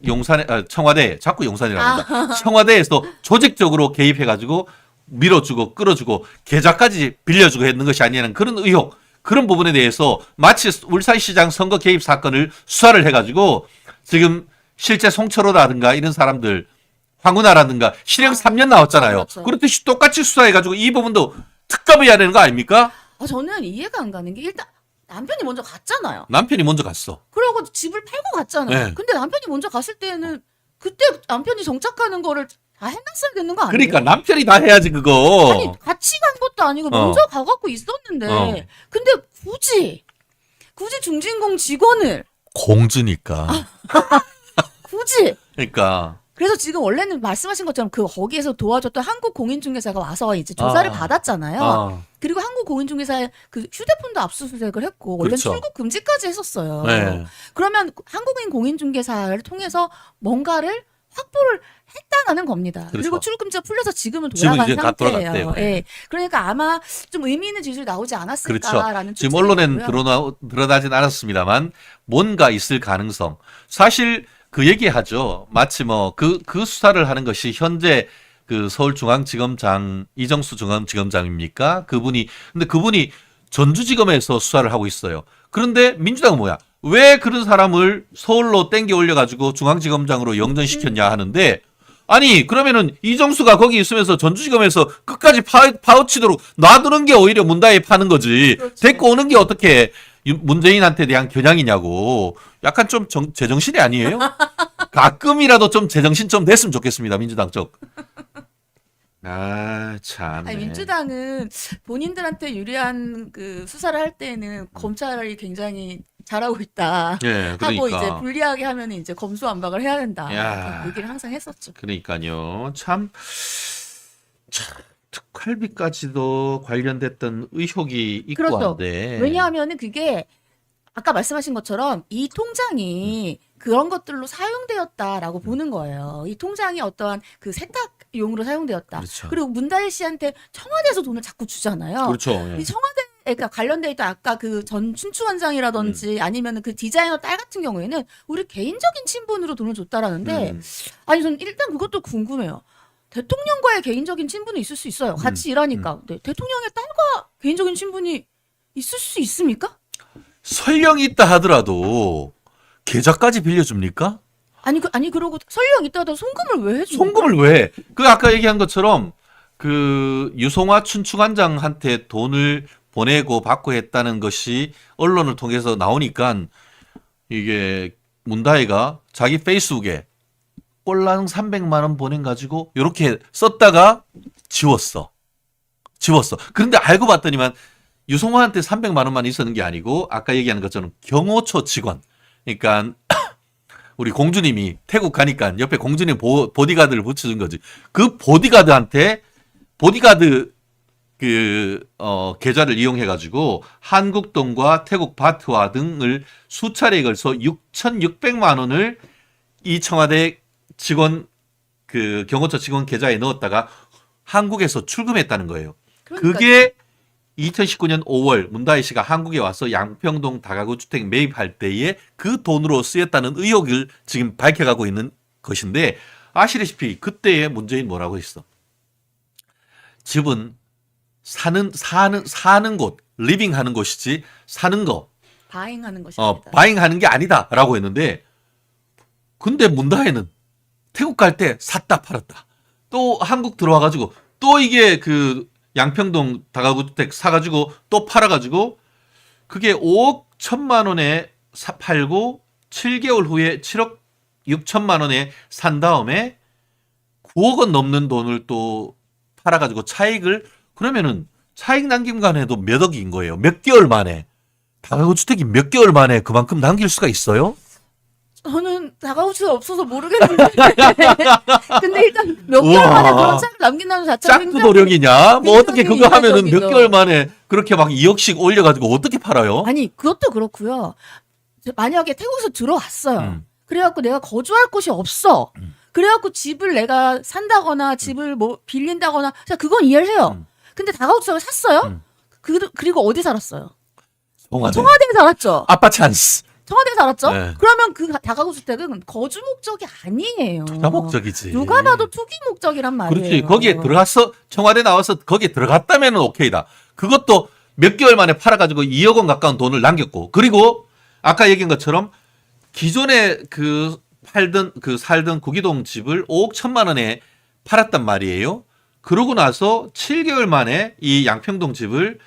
청와대 자꾸 용산이라고 한다. 청와대에서 조직적으로 개입해가지고 밀어주고 끌어주고 계좌까지 빌려주고 했는 것이 아니냐는 그런 의혹, 그런 부분에 대해서 마치 울산시장 선거 개입 사건을 수사를 해가지고 지금 실제 송철호라든가 이런 사람들 황운하라든가 실형 3년 나왔잖아요. 그렇죠. 그렇듯이 똑같이 수사해가지고 이 부분도 특검을 해야 되는 거 아닙니까? 저는 이해가 안 가는 게 일단 남편이 먼저 갔잖아요. 남편이 먼저 갔어. 그러고 집을 팔고 갔잖아요. 네. 근데 남편이 먼저 갔을 때는 그때 남편이 정착하는 거를 다 해놨어야 되는 거 아니에요? 그러니까 남편이 다 해야지 그거. 아니 같이 간 것도 아니고 먼저 가갖고 있었는데 근데 굳이 중진공 직원을 공주니까. 굳이 그러니까. 그래서 지금 원래는 말씀하신 것처럼 거기에서 도와줬던 한국 공인중개사가 와서 이제 조사를 받았잖아요. 그리고 한국 공인중개사의 그 휴대폰도 압수수색을 했고 원래 그렇죠. 출국 금지까지 했었어요. 네. 그러면 한국인 공인중개사를 통해서 뭔가를 확보를 했다는 겁니다. 그렇죠. 그리고 출국 금지가 풀려서 지금은 지금 돌아간 이제 다 상태예요. 돌아갔대요. 예. 그러니까 아마 좀 의미 있는 진술이 나오지 않았을까라는 그렇죠. 지금 언론에는 추측이고요. 드러나진 않았습니다만 뭔가 있을 가능성. 사실 그 얘기하죠. 마치 그 수사를 하는 것이 현재 그 서울중앙지검장 이정수 중앙지검장입니까? 근데 그분이 전주지검에서 수사를 하고 있어요. 그런데 민주당은 뭐야? 왜 그런 사람을 서울로 땡겨 올려가지고 중앙지검장으로 영전시켰냐 하는데 아니 그러면은 이정수가 거기 있으면서 전주지검에서 끝까지 파헤치도록 놔두는 게 오히려 문다혜 파는 거지. 그렇죠. 데리고 오는 게 어떻게 문재인한테 대한 겨냥이냐고. 약간 좀 제정신이 아니에요? 가끔이라도 좀 제정신 좀 됐으면 좋겠습니다. 민주당 쪽. 아, 참. 아니, 민주당은 본인들한테 유리한 그 수사를 할 때는 검찰이 굉장히 잘하고 있다. 예, 하고 그러니까. 이제 불리하게 하면 이제 검수완박을 해야 된다. 야. 그런 얘기를 항상 했었죠. 그러니까요. 참 특활비까지도 관련됐던 의혹이 있고 그렇죠. 한데. 왜냐하면은 그게 아까 말씀하신 것처럼 이 통장이 그런 것들로 사용되었다라고 보는 거예요. 이 통장이 어떠한 그 세탁용으로 사용되었다. 그렇죠. 그리고 문다혜 씨한테 청와대에서 돈을 자꾸 주잖아요. 그렇죠. 예. 이 청와대 그러니까 관련돼 있던 아까 그 전 춘추원장이라든지 아니면 그 디자이너 딸 같은 경우에는 우리 개인적인 친분으로 돈을 줬다라는데 아니 저는 일단 그것도 궁금해요. 대통령과의 개인적인 친분이 있을 수 있어요. 같이 일하니까. 네, 대통령의 딸과 개인적인 친분이 있을 수 있습니까? 설령 있다 하더라도 계좌까지 빌려줍니까? 아니 그러고 설령 있다도 송금을 왜 해줘? 송금을 왜? 그 아까 얘기한 것처럼 그 유송화 춘추관장한테 돈을 보내고 받고 했다는 것이 언론을 통해서 나오니까 이게 문다혜가 자기 페이스북에 꼴랑 300만 원 보낸 가지고 이렇게 썼다가 지웠어. 그런데 알고 봤더니만 유송화한테 300만 원만 있었는 게 아니고 아까 얘기하는 것처럼 경호처 직원. 그러니까 우리 공주님이 태국 가니까 옆에 공주님 보디가드를 붙여준 거지. 그 보디가드한테 보디가드 계좌를 이용해 가지고 한국동과 태국 바트화 등을 수차례에 걸쳐 6,600만 원을 이 청와대 직원 그 경호처 직원 계좌에 넣었다가 한국에서 출금했다는 거예요. 그러니까요. 그게 2019년 5월 문다혜 씨가 한국에 와서 양평동 다가구 주택 매입할 때에 그 돈으로 쓰였다는 의혹을 지금 밝혀가고 있는 것인데 아시다시피 그때의 문재인 뭐라고 했어? 집은 사는 곳, 리빙하는 곳이지 사는 거, 바잉하는 것입니다. 바잉하는 게 아니다라고 했는데 근데 문다혜는 태국 갈 때 샀다 팔았다. 또 한국 들어와가지고 또 이게 그 양평동 다가구 주택 사가지고 또 팔아가지고 그게 5억 1천만 원에 팔고 7개월 후에 7억 6천만 원에 산 다음에 9억 원 넘는 돈을 또 팔아가지고 차익을 그러면은 차익 남김간에도 몇 억인 거예요. 몇 개월 만에 다가구 주택이 몇 개월 만에 그만큼 남길 수가 있어요? 저는 다가오지가 없어서 모르겠는데. 근데 일단 몇 개월 우와. 만에 그런 차를 남긴다는 자체가 짝도 도령이냐? 뭐 어떻게 굉장히 그거 하면은 몇 인간적이죠. 개월 만에 그렇게 막 2억씩 올려가지고 어떻게 팔아요? 아니 그것도 그렇고요. 만약에 태국에서 들어왔어요. 음. 그래갖고 내가 거주할 곳이 없어. 그래갖고 집을 내가 산다거나 집을 뭐 빌린다거나 자 그건 이해를 해요. 근데 다가오지를 샀어요. 그리고 어디 살았어요? 청와대에 살았죠. 아빠 찬스. 청와대에 살았죠. 네. 그러면 그 다가구 주택은 거주 목적이 아니에요. 투자 목적이지. 누가 봐도 투기 목적이란 말이에요. 그렇지. 거기에 들어갔어. 청와대 나와서 거기에 들어갔다면 오케이다. 그것도 몇 개월 만에 팔아가지고 2억 원 가까운 돈을 남겼고 그리고 아까 얘기한 것처럼 기존에 그 살던 구기동 집을 5억 1천만 원에 팔았단 말이에요. 그러고 나서 7개월 만에 이 양평동 집을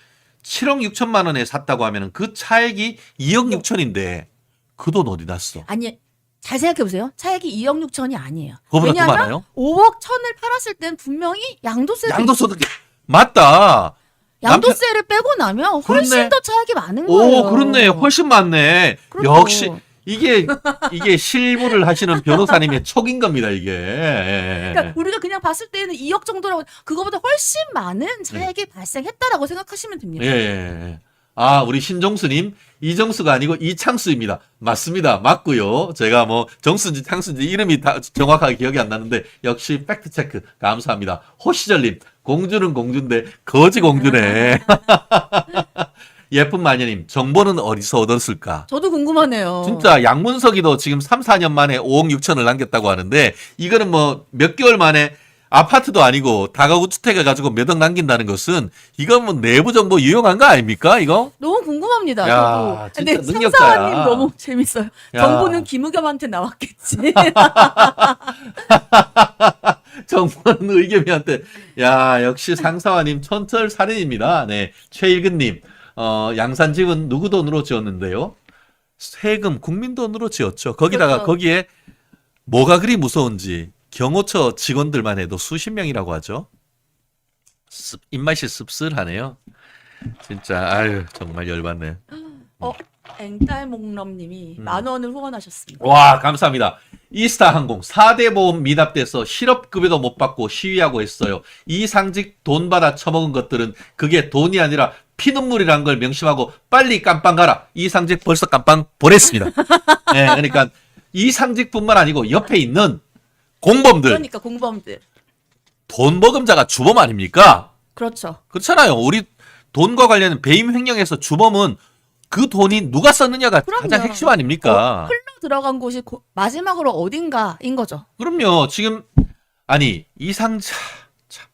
7억 6천만 원에 샀다고 하면은 그 차액이 2억 6천인데 그 돈 어디 났어? 아니 잘 생각해 보세요. 차액이 2억 6천이 아니에요. 그거보다 더 왜냐하면 많아요? 5억 1천을 팔았을 땐 분명히 양도세를 양도소득 맞다. 양도세를 빼고 나면 훨씬 그렇네. 더 차익이 많은 거예요. 오, 그렇네. 훨씬 많네. 그렇죠. 역시 이게 실무를 하시는 변호사님의 촉인 겁니다, 이게. 그러니까 우리가 그냥 봤을 때는 2억 정도라고 그거보다 훨씬 많은 차액이 발생했다라고 생각하시면 됩니다. 예, 예. 아, 우리 신정수님, 이정수가 아니고 이창수입니다. 맞습니다. 맞고요. 제가 뭐 정수인지 창수인지 이름이 다 정확하게 기억이 안 나는데 역시 팩트 체크 감사합니다. 호시절님, 공주는 공주인데 거지 공주네. 예쁜 마녀님, 정보는 어디서 얻었을까? 저도 궁금하네요. 진짜 양문석이도 지금 3, 4년 만에 5억 6천을 남겼다고 하는데 이거는 뭐 몇 개월 만에 아파트도 아니고 다가구 주택을 가지고 몇 억 남긴다는 것은 이건 뭐 내부 정보 유용한 거 아닙니까? 이거? 너무 궁금합니다. 야, 저도. 진짜 근데 능력자야. 상사님 너무 재밌어요. 야. 정보는 김우겸한테 나왔겠지. 정부는 의겸이한테 야 역시 상사와님 천철살인입니다. 네 최일근님 양산 집은 누구 돈으로 지었는데요? 세금 국민 돈으로 지었죠. 거기다가 그렇죠. 거기에 뭐가 그리 무서운지 경호처 직원들만 해도 수십 명이라고 하죠. 입맛이 씁쓸하네요. 진짜 아유 정말 열받네. 앵딸목럼님이 10,000원을 후원하셨습니다. 와 감사합니다. 이스타항공 4대 보험 미납돼서 실업급여도 못 받고 시위하고 했어요. 이상직 돈 받아 처먹은 것들은 그게 돈이 아니라 피눈물이란 걸 명심하고 빨리 깜빵 가라. 이상직 벌써 깜빵 보냈습니다. 네, 그러니까 이상직뿐만 아니고 옆에 있는 공범들, 그러니까 공범들. 돈 먹음자가 주범 아닙니까? 그렇죠. 그렇잖아요. 우리 돈과 관련된 배임 횡령에서 주범은 그 돈이 누가 썼느냐가 그럼요. 가장 핵심 아닙니까? 흘러 들어간 곳이 마지막으로 어딘가인 거죠. 그럼요. 지금 아니 이상자 참.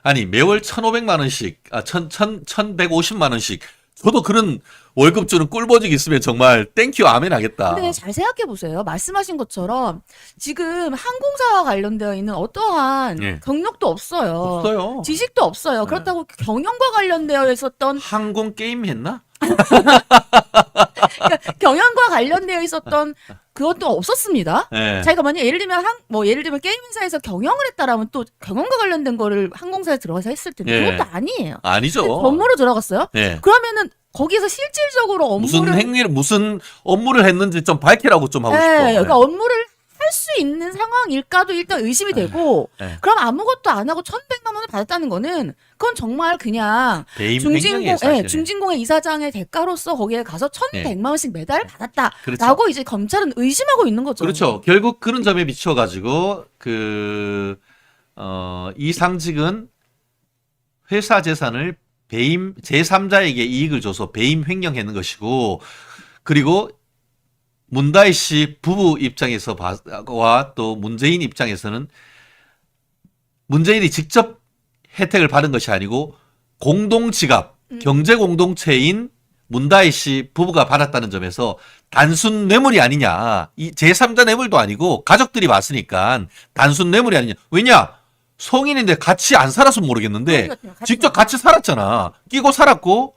아니 매월 1,500만 원씩 1,150만 원씩 저도 그런 월급 주는 꿀보직 있으면 정말 땡큐 아멘 하겠다. 근데 잘 생각해 보세요. 말씀하신 것처럼 지금 항공사와 관련되어 있는 어떠한 예. 경력도 없어요. 없어요. 지식도 없어요. 네. 그렇다고 경영과 관련되어 있었던 항공 게임 했나? 그러니까 경영과 관련되어 있었던 그것도 없었습니다. 네. 자기가 만약 예를 들면 예를 들면 게임 회사에서 경영을 했다라면 또 경영과 관련된 거를 항공사에 들어가서 했을 텐데 예. 그것도 아니에요. 아니죠. 업무로 들어갔어요. 네. 그러면은 거기서 실질적으로 무슨 업무를 행위를 무슨 업무를 했는지 좀 밝히라고 좀 하고 싶어. 그러니까 업무를 할 수 있는 상황일까도 일단 의심이 되고 네. 그럼 아무것도 안 하고 1,100만 원을 받았다는 거는 그건 정말 그냥 배임 횡령이에요, 사실은. 중진공의 이사장의 대가로서 거기에 가서 1,100만 원씩 매달 받았다라고 그렇죠. 이제 검찰은 의심하고 있는 거죠. 그렇죠. 결국 그런 점에 비춰 가지고 이상직은 회사 재산을 배임 제3자에게 이익을 줘서 배임 횡령하는 것이고 그리고 문다희 씨 부부 입장에서 와 또 문재인 입장에서는 문재인이 직접 혜택을 받은 것이 아니고 공동지갑 경제 공동체인 문다희 씨 부부가 받았다는 점에서 단순 뇌물이 아니냐. 이 제3자 뇌물도 아니고 가족들이 봤으니까 단순 뇌물이 아니냐. 왜냐? 성인인데 같이 안 살았으면 모르겠는데 직접 같이 살았잖아. 끼고 살았고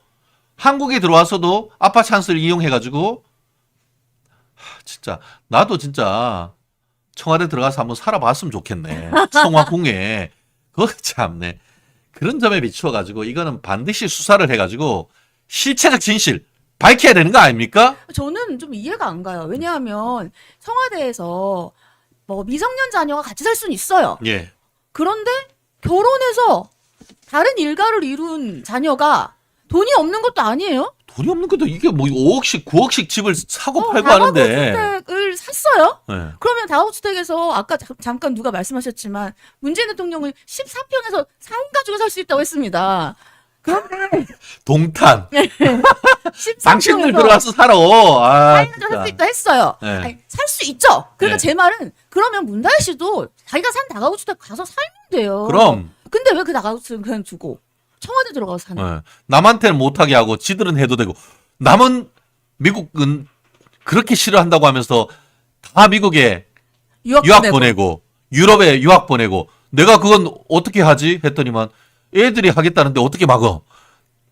한국에 들어와서도 아빠 찬스를 이용해가지고 진짜 나도 진짜 청와대 들어가서 한번 살아봤으면 좋겠네. 청와궁에 그거 참네. 그런 점에 비추어가지고 이거는 반드시 수사를 해가지고 실체적 진실 밝혀야 되는 거 아닙니까? 저는 좀 이해가 안 가요. 왜냐하면 청와대에서 뭐 미성년 자녀가 같이 살 수는 있어요. 예. 그런데 결혼해서 다른 일가를 이룬 자녀가 돈이 없는 것도 아니에요? 돈이 없는 것도 이게 뭐 5억씩 9억씩 집을 사고 팔고 다가구 하는데. 주택을 샀어요? 예. 그러면 다가구주택에서 아까 잠깐 누가 말씀하셨지만 문재인 대통령은 14평에서 4인 가족이 살 수 있다고 했습니다. 그런데 동탄. 14평에서 당신들 들어가서 살아. 아, 4인 가족 살 수 있다 했어요. 네. 아니, 살 수 있죠. 그러니까 네. 제 말은 그러면 문다혜 씨도 자기가 산 다가구주택 가서 살면 돼요. 그럼. 근데 왜 그 다가구주택 그냥 두고 청와대 들어가서 사는 예. 남한테는 못하게 하고 지들은 해도 되고 남은 미국은 그렇게 싫어한다고 하면서 다 미국에 유학 보내고 유럽에 유학 보내고 내가 그건 어떻게 하지 했더니만 애들이 하겠다는데 어떻게 막어.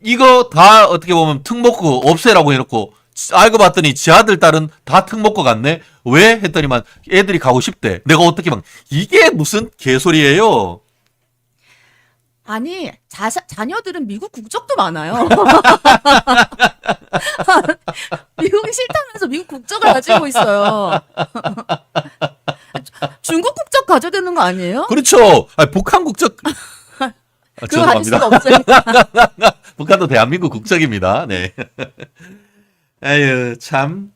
이거 다 어떻게 보면 특목고 없애라고 해놓고 알고 봤더니 지 아들 딸은 다 특목고 갔네. 왜 했더니만 애들이 가고 싶대. 내가 어떻게 막 이게 무슨 개소리예요. 아니 자녀들은 미국 국적도 많아요. 미국이 싫다면서 미국 국적을 가지고 있어요. 중국 국적 가져야 되는 거 아니에요? 그렇죠. 아니, 북한 국적 그거 가질 수가 죄송합니다. 없어요. 북한도 대한민국 국적입니다. 네. 에휴, 참,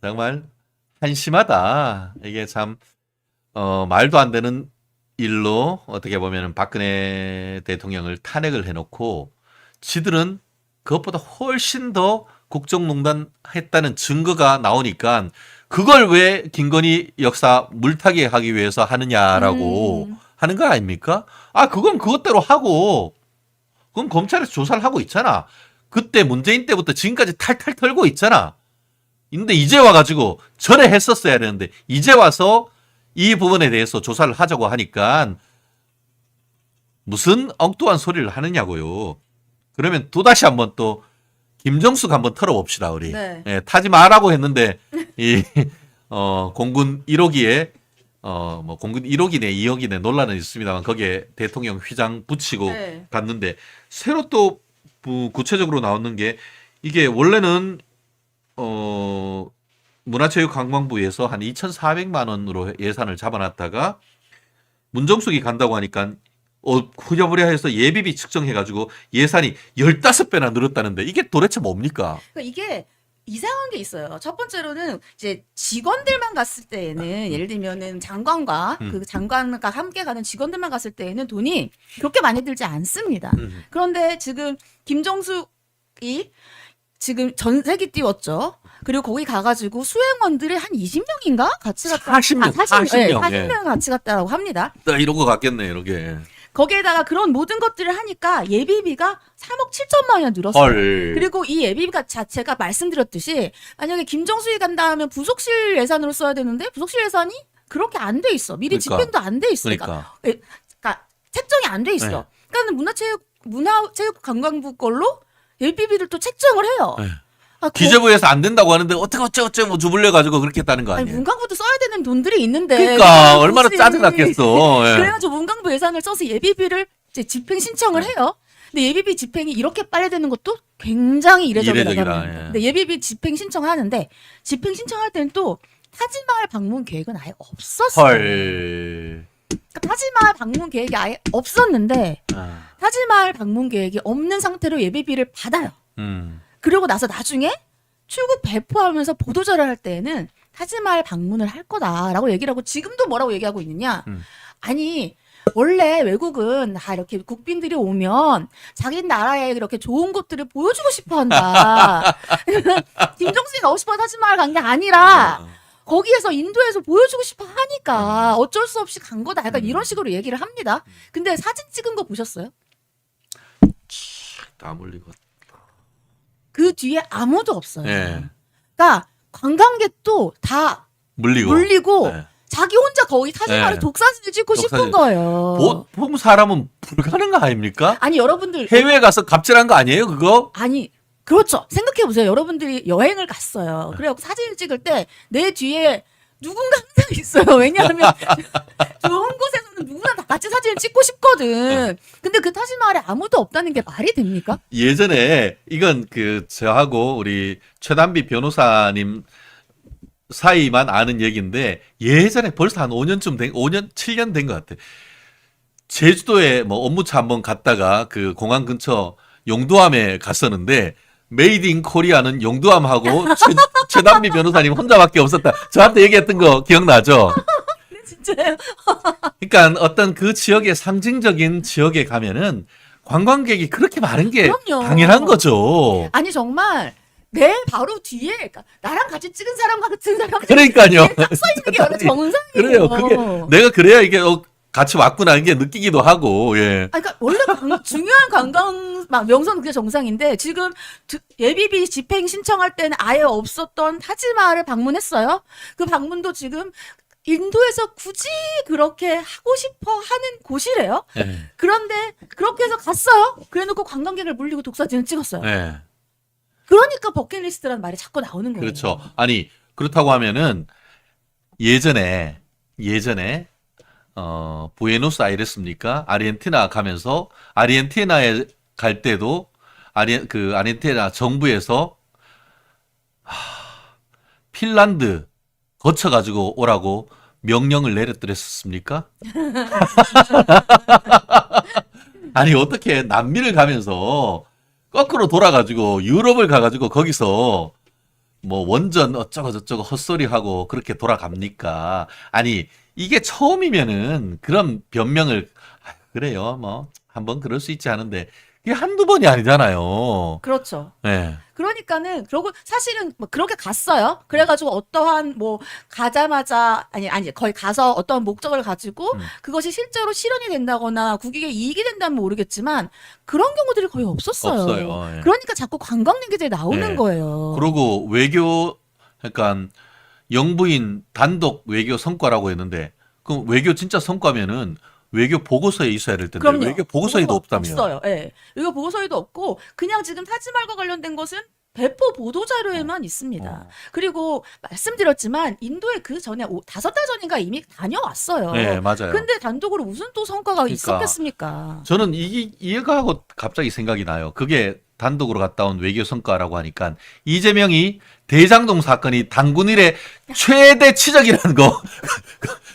정말 한심하다. 이게 참, 말도 안 되는 일로 어떻게 보면 박근혜 대통령을 탄핵을 해놓고 지들은 그것보다 훨씬 더 국정농단 했다는 증거가 나오니까 그걸 왜 김건희 여사 물타기 하기 위해서 하느냐라고 하는 거 아닙니까? 아, 그건 그것대로 하고, 그건 검찰에서 조사를 하고 있잖아. 그때 문재인 때부터 지금까지 탈탈 털고 있잖아. 근데 이제 와가지고 전에 했었어야 되는데 이제 와서 이 부분에 대해서 조사를 하자고 하니까 무슨 엉뚱한 소리를 하느냐고요. 그러면 또다시 한번 또 김정숙 한번 털어봅시다, 우리. 네. 예, 타지 마라고 했는데 이 공군 1호기에 뭐 공군 1호기네 2호기네 논란은 있습니다만 거기에 대통령 휘장 붙이고 네. 갔는데 새로 또 구체적으로 나오는 게 이게 원래는 문화체육관광부에서 한 2,400만 원으로 예산을 잡아놨다가 문정숙이 간다고 하니까 후려부려 해서 예비비 측정해가지고 예산이 15배나 늘었다는데 이게 도대체 뭡니까? 그러니까 이게 이상한 게 있어요. 첫 번째로는 이제 직원들만 갔을 때에는 예를 들면은 장관과 그 장관과 함께 가는 직원들만 갔을 때에는 돈이 그렇게 많이 들지 않습니다. 그런데 지금 김정숙이 지금 전세기 띄웠죠. 그리고 거기 가가지고 수행원들이 한 20명인가 같이 갔다. 40명, 40명. 40명 같이 갔다라고 합니다. 이런 거 같겠네, 이렇게. 거기에다가 그런 모든 것들을 하니까 예비비가 3억 7천만 원 늘었어요. 헐. 그리고 이 예비비가 자체가 말씀드렸듯이 만약에 김정숙이 간다 하면 부속실 예산으로 써야 되는데 부속실 예산이 그렇게 안 돼 있어. 미리 그러니까. 집행도 안 돼 있으니까. 그러니까 책정이 안 돼 있어. 네. 그러니까 문화체육관광부 걸로 예비비를 또 책정을 해요. 네. 아, 기재부에서 안 된다고 하는데 어째 뭐 주불려 가지고 그렇게 했다는 거 아니, 아니에요? 문광부도 써야 되는 돈들이 있는데. 그러니까 얼마나 굳이. 짜증났겠어. 예. 그래가지고 문광부 예산을 써서 예비비를 이제 집행 신청을 네. 해요. 근데 예비비 집행이 이렇게 빨리 되는 것도 굉장히 이례적이라고 이례적이라, 합니다. 예. 근데 예비비 집행 신청하는데 집행 신청할 때는 또 타지마을 방문 계획은 아예 없었어요. 헐. 그러니까 타지마을 방문 계획이 아예 없었는데 아, 타지마을 방문 계획이 없는 상태로 예비비를 받아요. 그리고 나서 나중에 출국 배포하면서 보도자료 할 때에는 타지마을 방문을 할 거다라고 얘기를 하고 지금도 뭐라고 얘기하고 있느냐. 아니 원래 외국은 다 이렇게 국빈들이 오면 자기 나라에 이렇게 좋은 것들을 보여주고 싶어 한다. 김정숙이 가고 싶어서 타지마을 간 게 아니라 거기에서 인도에서 보여주고 싶어 하니까 어쩔 수 없이 간 거다. 약간 이런 식으로 얘기를 합니다. 근데 사진 찍은 거 보셨어요? 다 물리고. 그 뒤에 아무도 없어요. 예. 그러니까 관광객도 다 물리고 예. 자기 혼자 거기 타지마을에 네. 독사진을 찍고 싶은 거예요. 보통 사람은 불가능한 거 아닙니까? 아니 여러분들 해외에 가서 갑질한 거 아니에요, 그거? 아니 그렇죠. 생각해 보세요. 여러분들이 여행을 갔어요. 그래갖고 사진을 찍을 때 내 뒤에 누군가 항상 있어요. 왜냐하면 좋은 곳에서는 누구나 다 같이 사진을 찍고 싶거든. 근데 그 타지마을에 아무도 없다는 게 말이 됩니까? 예전에 이건 저하고 우리 최단비 변호사님 사이만 아는 얘기인데 예전에 벌써 한 7년 된 것 같아. 제주도에 뭐 업무차 한번 갔다가 그 공항 근처 용두암에 갔었는데 메이드 인 코리아는 용두암하고 최단비 변호사님 혼자밖에 없었다. 저한테 얘기했던 거 기억나죠? 진짜요? 그러니까 어떤 그 지역의 상징적인 지역에 가면은 관광객이 그렇게 많은 게 그럼요. 당연한 거죠. 아니 정말 내 바로 뒤에 그러니까 나랑 같이 찍은 사람 같은 사람 그러니까요. 딱 써있는 게 원래 정상이에요. 그래요. 그게 내가 그래야 이게 같이 왔구나 이게 느끼기도 하고. 예. 그러니까 원래 중요한 관광 막 명소는 그게 정상인데 지금 예비비 집행 신청할 때는 아예 없었던 타지마을을 방문했어요. 그 방문도 지금 인도에서 굳이 그렇게 하고 싶어 하는 곳이래요. 예. 그런데 그렇게 해서 갔어요. 그래놓고 관광객을 물리고 독사진을 찍었어요. 예. 그러니까 버킷리스트라는 말이 자꾸 나오는 거예요. 그렇죠. 아니 그렇다고 하면은 예전에 부에노스아이레스입니까? 아르헨티나 가면서 아르헨티나에 갈 때도 아르헨티나 정부에서 핀란드 거쳐가지고 오라고 명령을 내렸더랬습니까? 아니 어떻게 남미를 가면서 거꾸로 돌아가지고 유럽을 가가지고 거기서 뭐 원전 어쩌고 저쩌고 헛소리하고 그렇게 돌아갑니까? 아니 이게 처음이면은 그런 변명을 그래요 뭐 한번 그럴 수 있지 하는데 이게 한두 번이 아니잖아요. 그렇죠. 네. 그러니까는 그러고 사실은 뭐 그렇게 갔어요. 그래가지고 어떠한 뭐 가자마자 아니 거의 가서 어떠한 목적을 가지고 그것이 실제로 실현이 된다거나 국익에 이익이 된다면 모르겠지만 그런 경우들이 거의 없었어요. 없어요. 예. 그러니까 자꾸 관광객들이 나오는 네. 거예요. 그리고 외교, 그러니까 영부인 단독 외교 성과라고 했는데, 그 외교 진짜 성과면은 외교 보고서에 있어야 될 텐데, 그럼요. 외교 보고서에도 없다며. 없어요. 예. 이거 보고서에도 없고 그냥 지금 타지말과 관련된 것은 배포 보도 자료에만 있습니다. 그리고 말씀드렸지만 인도에 그 전에 5달 전인가 이미 다녀왔어요. 네, 맞아요. 근데 단독으로 무슨 또 성과가 그러니까. 있었겠습니까? 저는 이해가 하고 갑자기 생각이 나요. 그게 단독으로 갔다 온 외교 성과라고 하니까 이재명이 대장동 사건이 당군 일의 최대 치적이라는 거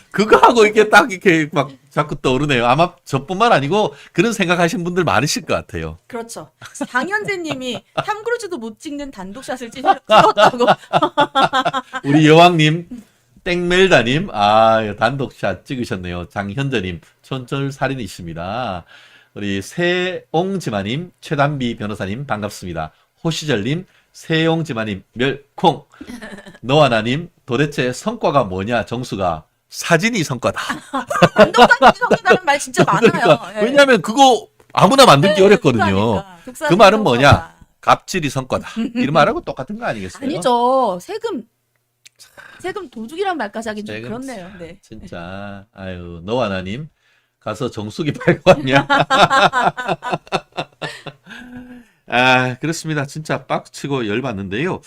그거 하고 이렇게 딱 이렇게 막 자꾸 떠오르네요. 아마 저뿐만 아니고 그런 생각하신 분들 많으실 것 같아요. 그렇죠. 강현재님이 탐크루즈도 못 찍는 단독샷을 찍었다고. 우리 여왕님, 땡멜다님, 단독샷 찍으셨네요. 장현재님, 촌철살인이십니다. 우리 세옹지마님, 최단비 변호사님, 반갑습니다. 호시절님, 세옹지마님, 멸콩. 너와나님, 도대체 성과가 뭐냐, 정수가. 사진이 성과다. 단독사진이 성과라는 말 진짜 많아요. 그러니까, 예. 왜냐하면 그거 아무나 만들기 네, 어렵거든요. 독사니까. 그 말은 뭐냐? 갑질이 성과다. 이런 말하고 똑같은 거 아니겠어요? 아니죠. 세금 도둑이란 말까지 하긴 좀 세금 그렇네요. 네. 진짜 아유 너와나님 가서 정수기 팔고 왔냐? 그렇습니다. 진짜 빡치고 열받는데요.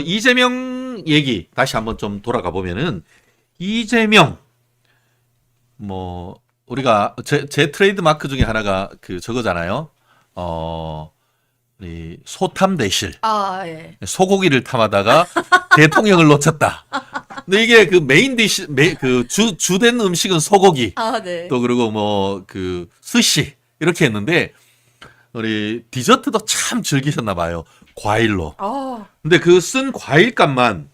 이재명 얘기 다시 한번 좀 돌아가 보면은 이재명 뭐 우리가 제 트레이드 마크 중에 하나가 그 저거잖아요. 이 소탐 대실. 예. 소고기를 탐하다가 대통령을 놓쳤다. 근데 이게 그 메인 디시, 그 주된 음식은 소고기. 네. 또 그리고 뭐 그 스시 이렇게 했는데 우리 디저트도 참 즐기셨나 봐요. 과일로. 근데 그 쓴 과일값만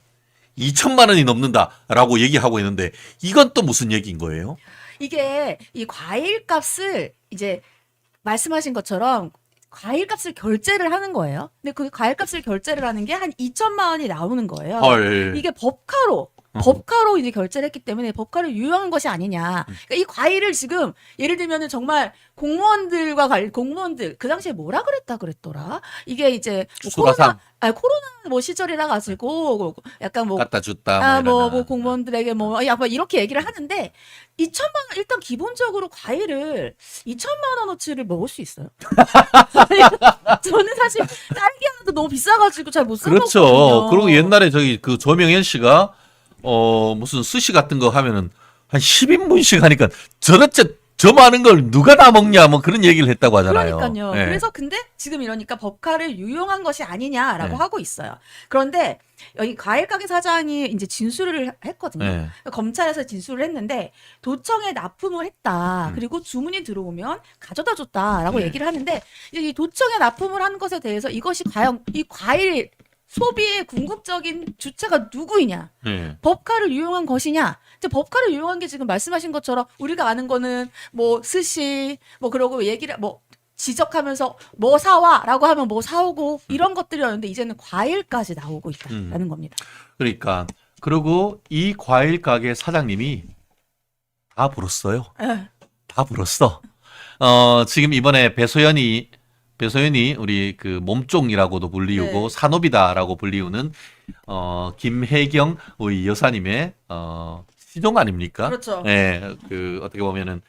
2천만 원이 넘는다라고 얘기하고 있는데 이건 또 무슨 얘기인 거예요? 이게 이 과일 값을 이제 말씀하신 것처럼 과일 값을 결제를 하는 거예요. 근데 그 과일 값을 결제를 하는 게 한 2천만 원이 나오는 거예요. 헐. 이게 법카로 이제 결제를 했기 때문에 법카를 유용한 것이 아니냐. 그러니까 이 과일을 지금 예를 들면은 정말 공무원들 그 당시에 뭐라 그랬더라. 이게 이제 뭐 수라상. 코로나 뭐 시절이라 가지고 약간 뭐 갖다 줬다. 뭐 공무원들에게 약간 이렇게 얘기를 하는데 2천만 원 일단 기본적으로 과일을 2천만 원어치를 먹을 수 있어요. 저는 사실 딸기 하나도 너무 비싸가지고 잘 못 사 그렇죠. 먹거든요. 그리고 옛날에 저기 그 조명현 씨가 무슨 스시 같은 거 하면은 한 10인분씩 하니까 저렇게 저 많은 걸 누가 다 먹냐 뭐 그런 얘기를 했다고 하잖아요. 그러니까요. 네. 그래서 근데 지금 이러니까 법카를 유용한 것이 아니냐라고 네. 하고 있어요. 그런데 여기 과일 가게 사장이 이제 진술을 했거든요. 네. 검찰에서 진술을 했는데 도청에 납품을 했다. 그리고 주문이 들어오면 가져다 줬다라고 네. 얘기를 하는데 이 도청에 납품을 한 것에 대해서 이것이 과연 이 과일 소비의 궁극적인 주체가 누구이냐? 네. 법카를 유용한 것이냐? 이제 법카를 유용한 게 지금 말씀하신 것처럼 우리가 아는 거는 뭐 스시 뭐 그러고 얘기를 뭐 지적하면서 뭐 사와라고 하면 뭐 사오고 이런 것들이었는데 이제는 과일까지 나오고 있다라는 겁니다. 그러니까 그리고 이 과일 가게 사장님이 다 불었어요. 예. 다 불었어. 지금 이번에 배소연이 우리 그 몸종이라고도 불리우고 네. 산업이다라고 불리우는 김혜경 우리 여사님의 시종 아닙니까? 그렇죠. 네, 그 어떻게 보면은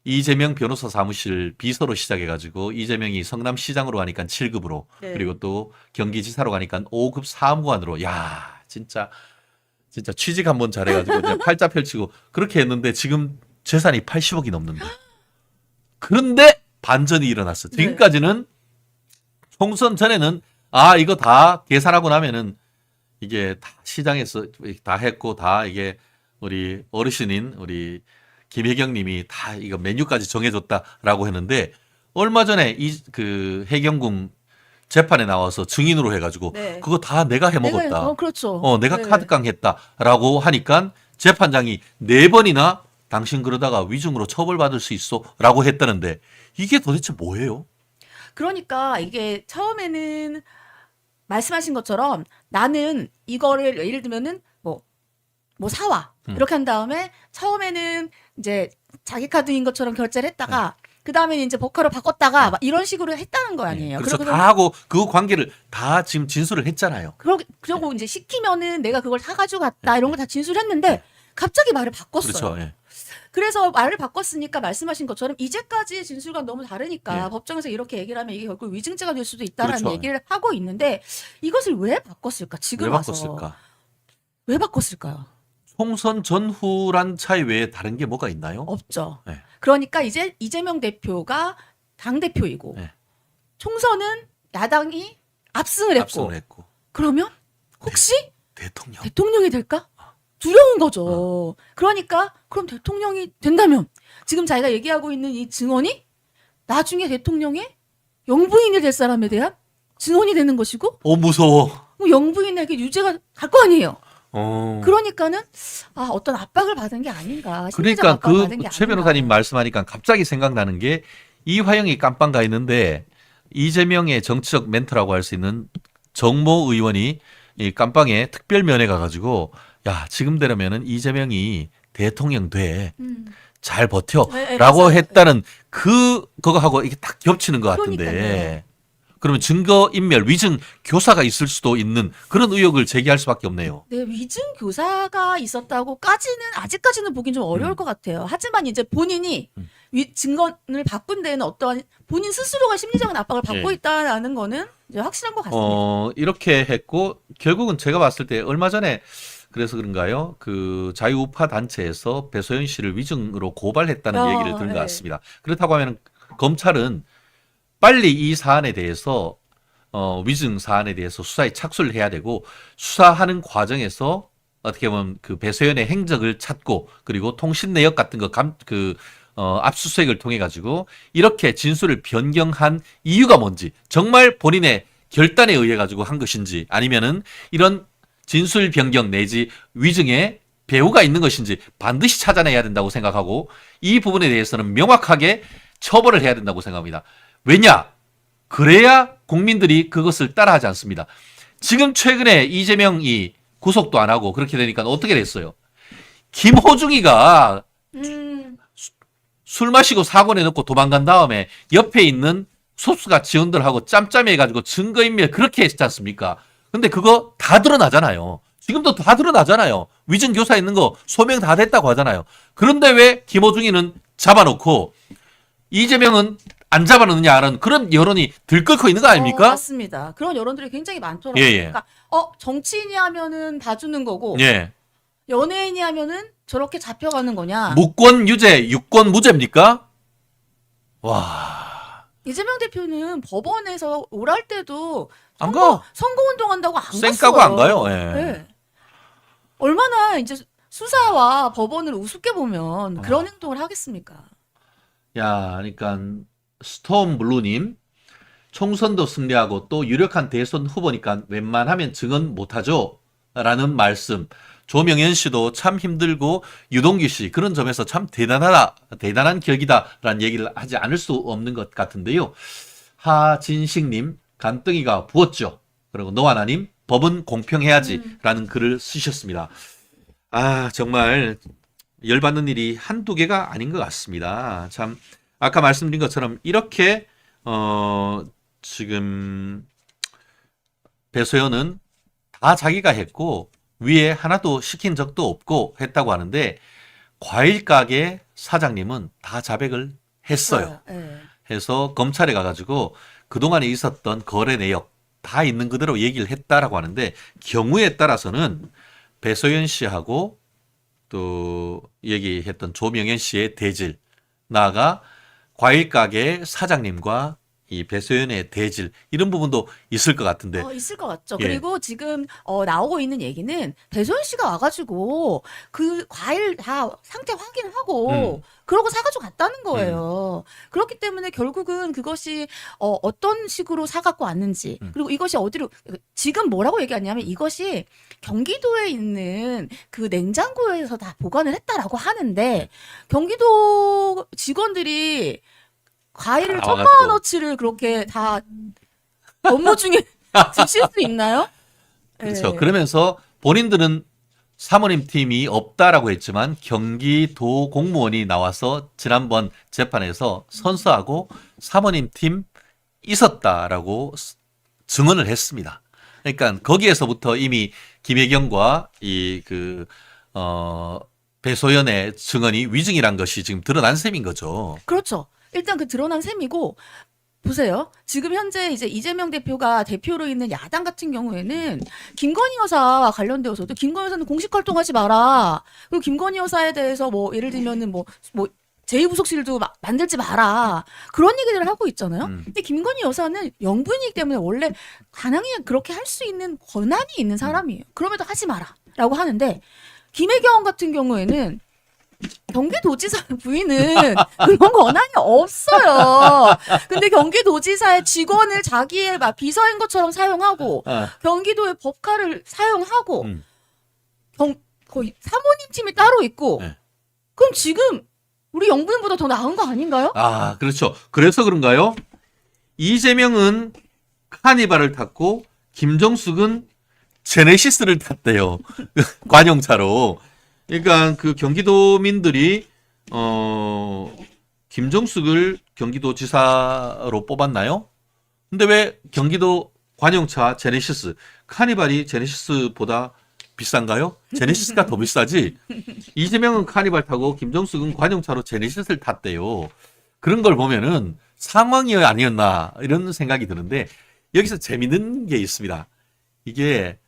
이재명 변호사 사무실 비서로 시작해가지고 이재명이 성남시장으로 가니까 7급으로 네. 그리고 또 경기지사로 가니까 5급 사무관으로 야 진짜 취직 한번 잘해가지고 이제 팔자 펼치고 그렇게 했는데 지금 재산이 80억이 넘는다. 그런데 반전이 일어났어. 네. 지금까지는 총선 전에는 이거 다 계산하고 나면은 이게 다 시장에서 다 했고 다 이게 우리 어르신인 우리 김혜경 님이 다 이거 메뉴까지 정해줬다라고 했는데 얼마 전에 이 그 해경궁 재판에 나와서 증인으로 해가지고 네. 그거 다 내가 해먹었다. 그렇죠. 내가 네. 카드깡 했다라고 하니까 재판장이 4번이나 당신 그러다가 위증으로 처벌받을 수 있어라고 했다는데 이게 도대체 뭐예요? 그러니까 이게 처음에는 말씀하신 것처럼 나는 이거를 예를 들면은 뭐 사와 이렇게 한 다음에 처음에는 이제 자기 카드인 것처럼 결제를 했다가 그 다음에 이제 버카로 바꿨다가 막 이런 식으로 했다는 거 아니에요. 그렇죠. 그러고서 다 하고 그 관계를 다 지금 진술을 했잖아요. 그러고 이제 시키면은 내가 그걸 사가지고 갔다 이런 거 다 진술했는데 갑자기 말을 바꿨어요. 그렇죠. 예. 그래서 말을 바꿨으니까 말씀하신 것처럼 이제까지의 진술과 너무 다르니까 예. 법정에서 이렇게 얘기를 하면 이게 결국 위증죄가 될 수도 있다라는 그렇죠. 얘기를 하고 있는데 이것을 왜 바꿨을까? 지금 왜 와서 바꿨을까? 왜 바꿨을까요? 총선 전후란 차이 외에 다른 게 뭐가 있나요? 없죠. 네. 그러니까 이제 이재명 대표가 당 대표이고 네. 총선은 야당이 압승을 했고 압승을 했고 그러면 혹시 대통령 대통령이 될까? 두려운 거죠. 그러니까 그럼 대통령이 된다면 지금 자기가 얘기하고 있는 이 증언이 나중에 대통령의 영부인이 될 사람에 대한 증언이 되는 것이고 무서워. 뭐 영부인에게 유죄가 갈 거 아니에요. 어. 그러니까는 어떤 압박을 받은 게 아닌가. 심리적 그러니까 압박을 그 받은 게 최 아닌가. 변호사님 말씀하니까 갑자기 생각나는 게 이화영이 깜빵 가 있는데 이재명의 정치적 멘토라고 할 수 있는 정모 의원이 이 깜빵에 특별 면회 가가지고 야 지금 되려면은 이재명이 대통령 돼. 잘 버텨라고 네, 맞아요. 했다는 그거하고 이게 딱 겹치는 것 같은데. 그러니까요. 그러면 증거 인멸, 위증 교사가 있을 수도 있는 그런 의혹을 제기할 수밖에 없네요. 네, 위증 교사가 있었다고까지는 아직까지는 보긴 좀 어려울 것 같아요. 하지만 이제 본인이 증거를 바꾼 데에는 어떠한 본인 스스로가 심리적인 압박을 받고 예. 있다라는 거는 이제 확실한 것 같습니다. 이렇게 했고 결국은 제가 봤을 때 얼마 전에 그래서 그런가요? 그 자유우파 단체에서 배소연 씨를 위증으로 고발했다는 얘기를 들은 것 네. 같습니다. 그렇다고 하면 검찰은 빨리 이 사안에 대해서 위증 사안에 대해서 수사에 착수를 해야 되고 수사하는 과정에서 어떻게 보면 그 배소연의 행적을 찾고 그리고 통신 내역 같은 거 압수수색을 통해 가지고 이렇게 진술을 변경한 이유가 뭔지 정말 본인의 결단에 의해 가지고 한 것인지 아니면은 이런 진술 변경 내지 위증에 배후가 있는 것인지 반드시 찾아내야 된다고 생각하고 이 부분에 대해서는 명확하게 처벌을 해야 된다고 생각합니다. 왜냐? 그래야 국민들이 그것을 따라하지 않습니다. 지금 최근에 이재명이 구속도 안 하고 그렇게 되니까 어떻게 됐어요? 김호중이가 술 마시고 사고 내놓고 도망간 다음에 옆에 있는 소수가 지원들하고 짬짬해가지고 증거인멸 그렇게 했지 않습니까? 근데 그거 다 드러나잖아요. 지금도 다 드러나잖아요. 위증교사 있는 거 소명 다 됐다고 하잖아요. 그런데 왜 김호중이는 잡아놓고 이재명은 안 잡아놓느냐는 그런 여론이 들끓고 있는 거 아닙니까? 맞습니다. 그런 여론들이 굉장히 많더라고요. 예, 예. 그러니까 정치인이 하면은 봐주는 거고 예. 연예인이 하면은 저렇게 잡혀가는 거냐. 무권 유죄, 유권 무죄입니까? 와. 이재명 대표는 법원에서 오랄 때도 안 가. 선거운동한다고 안 갔어요. 쌩까고 안 가요. 예. 네. 얼마나 이제 수사와 법원을 우습게 보면 그런 행동을 하겠습니까? 야, 그러니까 스톰 블루님 총선도 승리하고 또 유력한 대선 후보니까 웬만하면 증언 못하죠 라는 말씀. 조명현 씨도 참 힘들고 유동규 씨 그런 점에서 참 대단한 격이다라는 얘기를 하지 않을 수 없는 것 같은데요. 하진식님 간등이가 부었죠. 그리고 노하나님 법은 공평해야지라는 글을 쓰셨습니다. 아 정말 열받는 일이 한두 개가 아닌 것 같습니다. 참 아까 말씀드린 것처럼 이렇게 지금 배소연은 다 자기가 했고 위에 하나도 시킨 적도 없고 했다고 하는데 과일 가게 사장님은 다 자백을 했어요. 네. 해서 검찰에 가가지고 그동안에 있었던 거래 내역 다 있는 그대로 얘기를 했다라고 하는데 경우에 따라서는 배소연 씨하고 또 얘기했던 조명현 씨의 대질 나아가 과일 가게 사장님과 이 배소연의 대질 이런 부분도 있을 것 같은데 있을 것 같죠. 예. 그리고 지금 나오고 있는 얘기는 배소연 씨가 와가지고 그 과일 다 상태 확인하고 그러고 사가지고 갔다는 거예요. 그렇기 때문에 결국은 그것이 어떤 식으로 사갖고 왔는지 그리고 이것이 어디로 지금 뭐라고 얘기하냐면 이것이 경기도에 있는 그 냉장고에서 다 보관을 했다라고 하는데 경기도 직원들이 과일을 나와가지고. 1,000만 원어치를 그렇게 다 업무 중에 드실 수 있나요? 그렇죠. 네. 그러면서 본인들은 사모님 팀이 없다라고 했지만 경기도 공무원이 나와서 지난번 재판에서 선서하고 사모님 팀 있었다라고 증언을 했습니다. 그러니까 거기에서부터 이미 김혜경과 배소연의 증언이 위증이란 것이 지금 드러난 셈인 거죠. 그렇죠. 일단 그 드러난 셈이고 보세요. 지금 현재 이제 이재명 대표가 대표로 있는 야당 같은 경우에는 김건희 여사와 관련되어서도 김건희 여사는 공식 활동하지 마라. 그리고 김건희 여사에 대해서 뭐 예를 들면은 뭐 제2부속실도 만들지 마라. 그런 얘기들을 하고 있잖아요. 근데 김건희 여사는 영부인이기 때문에 원래 가능히 그렇게 할 수 있는 권한이 있는 사람이에요. 그럼에도 하지 마라라고 하는데 김혜경 같은 경우에는 경기도지사 부인은 그런 권한이 없어요. 근데 경기도지사의 직원을 자기의 막 비서인 것처럼 사용하고 경기도의 법카를 사용하고 거의 사모님 팀이 따로 있고 네. 그럼 지금 우리 영부인보다 더 나은 거 아닌가요? 아, 그렇죠. 그래서 그런가요? 이재명은 카니발을 탔고 김정숙은 제네시스를 탔대요. 관용차로. 그러니까 그 경기도민들이 김정숙을 경기도지사로 뽑았나요? 근데 왜 경기도 관용차 제네시스, 카니발이 제네시스보다 비싼가요? 제네시스가 더 비싸지. 이재명은 카니발 타고 김정숙은 관용차로 제네시스를 탔대요. 그런 걸 보면은 상황이 아니었나 이런 생각이 드는데 여기서 재밌는 게 있습니다. 이게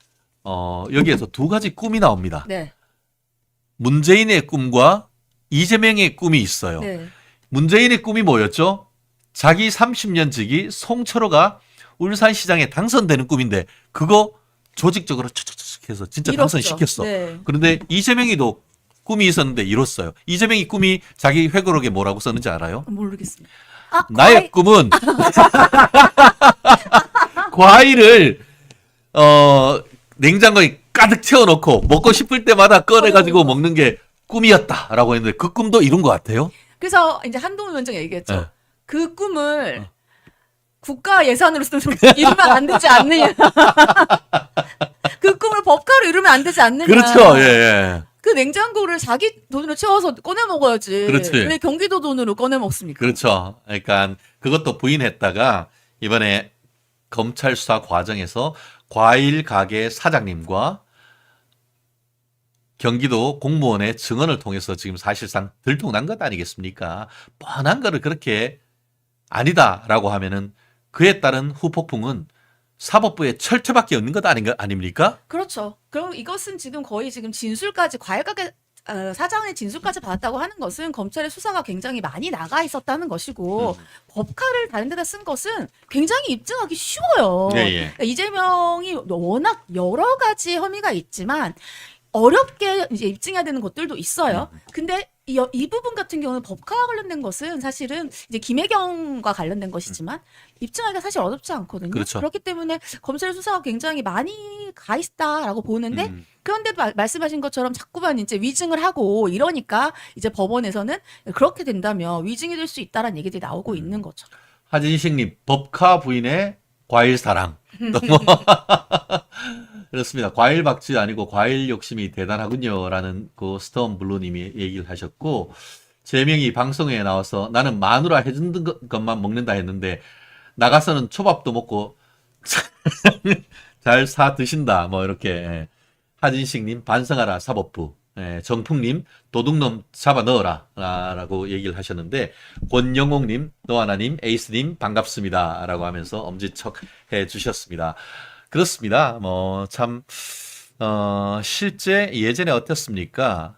여기에서 두 가지 꿈이 나옵니다. 네. 문재인의 꿈과 이재명의 꿈이 있어요. 네. 문재인의 꿈이 뭐였죠? 자기 30년 지기 송철호가 울산시장에 당선되는 꿈인데 그거 조직적으로 촉촉촉 해서 진짜 이뤘죠. 당선시켰어. 네. 그런데 이재명이도 꿈이 있었는데 이뤘어요. 이재명이 꿈이 자기 회고록에 뭐라고 썼는지 알아요? 모르겠습니다. 아, 나의 꿈은 과일을 냉장고에 가득 채워놓고 먹고 싶을 때마다 꺼내가지고 먹는 게 꿈이었다라고 했는데 그 꿈도 이룬 것 같아요. 그래서 이제 한동훈 위원장이 얘기했죠. 네. 그 꿈을 국가 예산으로 이루면 안 되지 않느냐. 그 꿈을 법카로 이루면 안 되지 않느냐. 그렇죠. 예, 예. 그 냉장고를 자기 돈으로 채워서 꺼내 먹어야지. 그렇지. 왜 경기도 돈으로 꺼내 먹습니까? 그렇죠. 그러니까 그것도 부인했다가 이번에 검찰 수사 과정에서 과일 가게 사장님과 경기도 공무원의 증언을 통해서 지금 사실상 들통난 것 아니겠습니까? 뻔한 거를 그렇게 아니다라고 하면은 그에 따른 후폭풍은 사법부의 철퇴밖에 없는 것 아닙니까? 그렇죠. 그럼 이것은 지금 거의 지금 진술까지 과일 가게 사장의 진술까지 받았다고 하는 것은 검찰의 수사가 굉장히 많이 나가 있었다는 것이고 법카를 다른 데다 쓴 것은 굉장히 입증하기 쉬워요. 예, 예. 그러니까 이재명이 워낙 여러 가지 혐의가 있지만 어렵게 이제 입증해야 되는 것들도 있어요. 근데 이 부분 같은 경우는 법카와 관련된 것은 사실은 이제 김혜경과 관련된 것이지만 입증하기가 사실 어렵지 않거든요. 그렇죠. 그렇기 때문에 검찰 수사가 굉장히 많이 가 있다라고 보는데 그런데도 말씀하신 것처럼 자꾸만 이제 위증을 하고 이러니까 이제 법원에서는 그렇게 된다면 위증이 될 수 있다라는 얘기들이 나오고 있는 거죠. 하진식님 법카 부인의 과일 사랑. 그렇습니다. 과일 박쥐 아니고 과일 욕심이 대단하군요라는 그 스톤 블루님이 얘기를 하셨고 제명이 방송에 나와서 나는 마누라 해준 것만 먹는다 했는데 나가서는 초밥도 먹고 잘 사 드신다 뭐 이렇게 하진식님 반성하라 사법부 정풍님 도둑놈 잡아 넣어라 라고 얘기를 하셨는데 권영옥님 노하나님 에이스님 반갑습니다 라고 하면서 엄지척 해 주셨습니다. 그렇습니다. 참 실제 예전에 어땠습니까?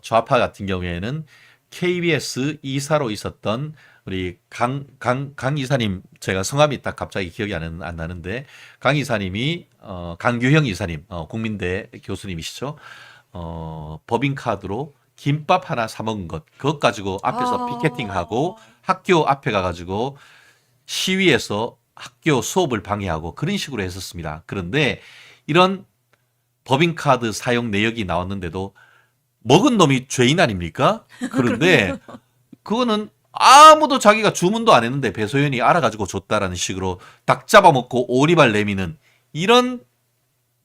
좌파 같은 경우에는 KBS 이사로 있었던 우리 강 이사님, 제가 성함이 딱 갑자기 기억이 안 나는데 강 이사님이 강규형 이사님, 국민대 교수님이시죠. 법인카드로 김밥 하나 사 먹은 그것 가지고 앞에서 피켓팅하고 학교 앞에 가가지고 시위해서 학교 수업을 방해하고 그런 식으로 했었습니다. 그런데 이런 법인카드 사용 내역이 나왔는데도 먹은 놈이 죄인 아닙니까? 그런데 그거는 아무도 자기가 주문도 안 했는데 배소연이 알아가지고 줬다라는 식으로 닭 잡아먹고 오리발 내미는 이런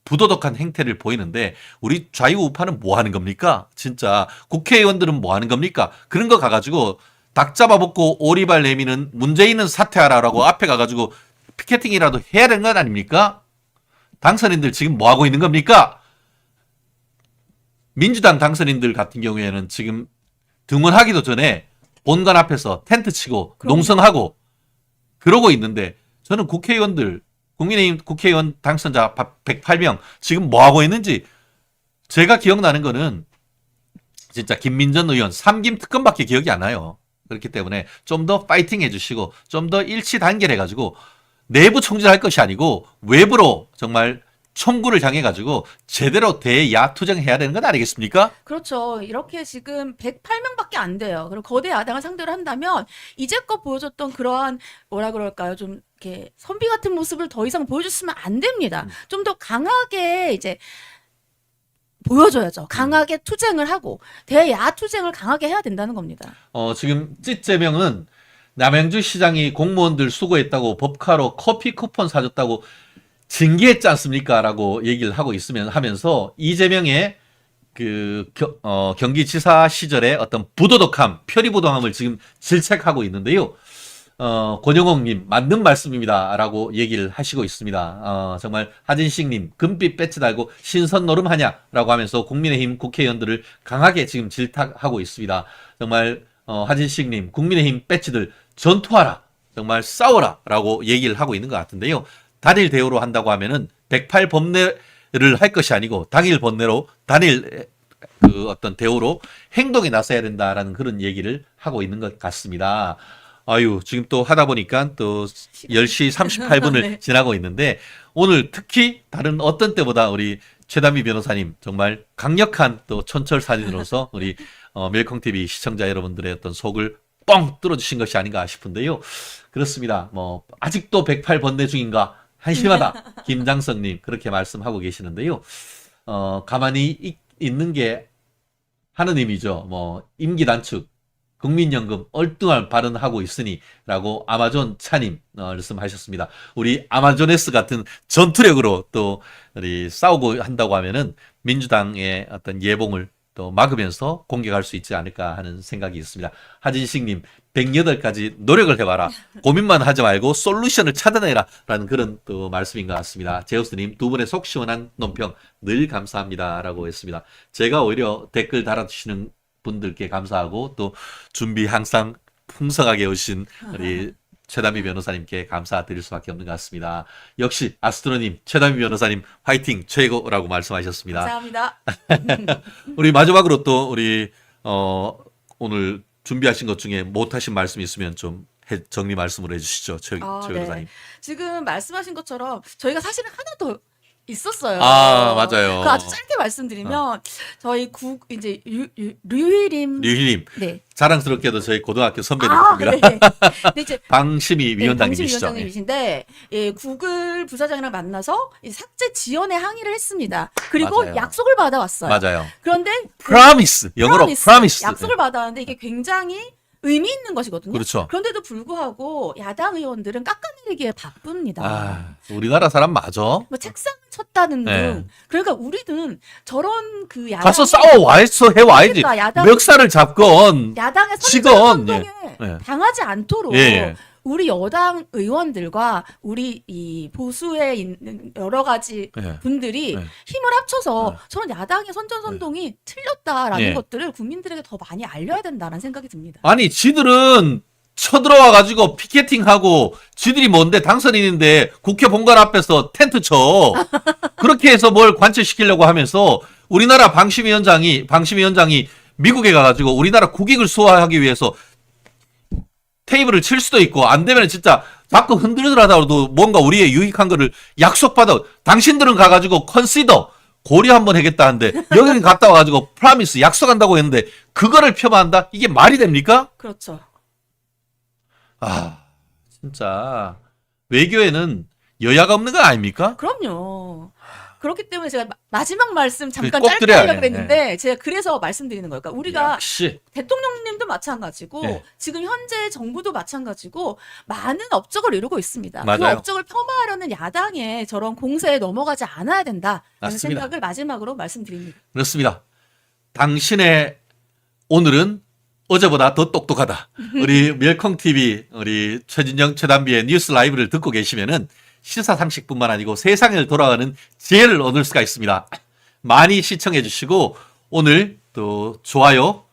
부도덕한 행태를 보이는데 우리 좌익우파는 뭐 하는 겁니까? 진짜 국회의원들은 뭐 하는 겁니까? 그런 거 가가지고 닭 잡아먹고 오리발 내미는 문재인은 사퇴하라라고 앞에 가가지고 피켓팅이라도 해야 되는 건 아닙니까? 당선인들 지금 뭐 하고 있는 겁니까? 민주당 당선인들 같은 경우에는 지금 등원하기도 전에 본관 앞에서 텐트 치고 그럼요. 농성하고 그러고 있는데 저는 국회의원들 국민의힘 국회의원 당선자 108명 지금 뭐 하고 있는지 제가 기억나는 거는 진짜 김민전 의원 3김 특검밖에 기억이 안 나요. 그렇기 때문에 좀 더 파이팅 해주시고 좀 더 일치 단결해가지고 내부 총질할 것이 아니고 외부로 정말 총구를 향해가지고 제대로 대야투쟁해야 되는 건 아니겠습니까? 그렇죠. 이렇게 지금 108명밖에 안 돼요. 그리고 거대 야당을 상대로 한다면 이제껏 보여줬던 그러한 뭐라 그럴까요? 좀 이렇게 선비 같은 모습을 더 이상 보여줬으면 안 됩니다. 좀 더 강하게 이제 보여줘야죠. 강하게 투쟁을 하고 대야투쟁을 강하게 해야 된다는 겁니다. 지금 찌재명은 남양주 시장이 공무원들 수고했다고 법카로 커피 쿠폰 사줬다고 징계했지 않습니까? 라고 얘기를 하고 있으면 하면서 이재명의 경기지사 시절의 어떤 부도덕함, 표리부동함을 지금 질책하고 있는데요. 권영옥님, 맞는 말씀입니다. 라고 얘기를 하시고 있습니다. 정말 하진식님, 금빛 배치 달고 신선 노름하냐? 라고 하면서 국민의힘 국회의원들을 강하게 지금 질타하고 있습니다. 정말, 하진식님, 국민의힘 배치들 전투하라! 정말 싸워라! 라고 얘기를 하고 있는 것 같은데요. 단일 대우로 한다고 하면은 108 법례를 할 것이 아니고 당일 법례로 단일 어떤 대우로 행동에 나서야 된다라는 그런 얘기를 하고 있는 것 같습니다. 아유, 지금 또 하다 보니까 또 10시 38분을 네. 지나고 있는데 오늘 특히 다른 어떤 때보다 우리 최단비 변호사님 정말 강력한 또 촌철살인으로서 우리 멜콩TV 시청자 여러분들의 어떤 속을 뻥 뚫어주신 것이 아닌가 싶은데요. 그렇습니다. 뭐 아직도 108 번뇌 중인가 한심하다. 김장성님 그렇게 말씀하고 계시는데요. 가만히 있는 게 하느님이죠. 뭐 임기 단축, 국민연금 엉뚱한 발언하고 있으니라고 아마존 차님 말씀하셨습니다. 우리 아마존에스 같은 전투력으로 또 우리 싸우고 한다고 하면은 민주당의 어떤 예봉을 또 막으면서 공격할 수 있지 않을까 하는 생각이 있습니다. 하진식님 108가지 노력을 해봐라. 고민만 하지 말고 솔루션을 찾아내라 라는 그런 또 말씀인 것 같습니다. 제우스님 두 분의 속 시원한 논평 늘 감사합니다 라고 했습니다. 제가 오히려 댓글 달아주시는 분들께 감사하고 또 준비 항상 풍성하게 오신 우리 최단비 변호사님께 감사드릴 수밖에 없는 것 같습니다. 역시 아스트로님, 최단비 변호사님 화이팅 최고라고 말씀하셨습니다. 감사합니다. 우리 마지막으로 또 우리 오늘 준비하신 것 중에 못하신 말씀 있으면 좀 정리 말씀을 해주시죠, 최 변호사님. 네. 지금 말씀하신 것처럼 저희가 사실은 하나 더 있었어요. 아, 맞아요. 그 아주 짧게 말씀드리면 저희 이제 류희림 류희님 네. 자랑스럽게도 저희 고등학교 선배님입니다. 네. 근데 이제 방심이 위원장님이시죠. 위원장님이신데 예, 구글 부사장이랑 만나서 이 삭제 지연에 항의를 했습니다. 그리고 맞아요. 약속을 받아왔어요. 맞아요. 그런데 promise 영어로 promise. 약속을 받아왔는데 이게 굉장히 의미 있는 것이거든요. 그렇죠. 그런데도 불구하고 야당 의원들은 깎아내리기에 바쁩니다. 아, 우리나라 사람 맞아. 뭐 책상을 쳤다는 네. 등. 그러니까 우리는 저런 그 야당 가서 싸워와서 해와야지. 그러니까 야당 멱살을 잡건. 야당의 직원, 선전선동에 예. 당하지 않도록 예. 우리 여당 의원들과 우리 이 보수에 있는 여러 가지 예. 분들이 예. 힘을 합쳐서 예. 저는 야당의 선전선동이 틀렸다라는 예. 것들을 국민들에게 더 많이 알려야 된다는 생각이 듭니다. 아니 지들은 쳐들어와가지고 피켓팅하고 지들이 뭔데 당선인인데 국회 본관 앞에서 텐트 쳐 그렇게 해서 뭘 관철시키려고 하면서 우리나라 방심위원장이 미국에 가가지고 우리나라 국익을 수호하기 위해서 테이블을 칠 수도 있고 안 되면 진짜 자꾸 흔들더라도 뭔가 우리의 유익한 거를 약속받아 당신들은 가가지고 컨시더 고려 한번 하겠다 하는데 여기는 갔다 와가지고 프라미스 약속한다고 했는데 그거를 폄하한다? 이게 말이 됩니까? 그렇죠. 아 진짜 외교에는 여야가 없는 거 아닙니까? 그럼요. 그렇기 때문에 제가 마지막 말씀 잠깐 꼭 짧게 드려야 하려고 돼. 그랬는데 제가 그래서 말씀드리는 거예요. 그러니까 우리가 역시 대통령님도 마찬가지고 네. 지금 현재 정부도 마찬가지고 많은 업적을 이루고 있습니다. 그 맞아요. 업적을 폄하하려는 야당의 저런 공세에 넘어가지 않아야 된다라는 맞습니다. 생각을 마지막으로 말씀드립니다. 그렇습니다. 당신의 오늘은 어제보다 더 똑똑하다. 우리 멸콩 TV 우리 최진영 최단비의 뉴스 라이브를 듣고 계시면은 시사 상식뿐만 아니고 세상을 돌아가는 지혜를 얻을 수가 있습니다. 많이 시청해 주시고 오늘 또 좋아요,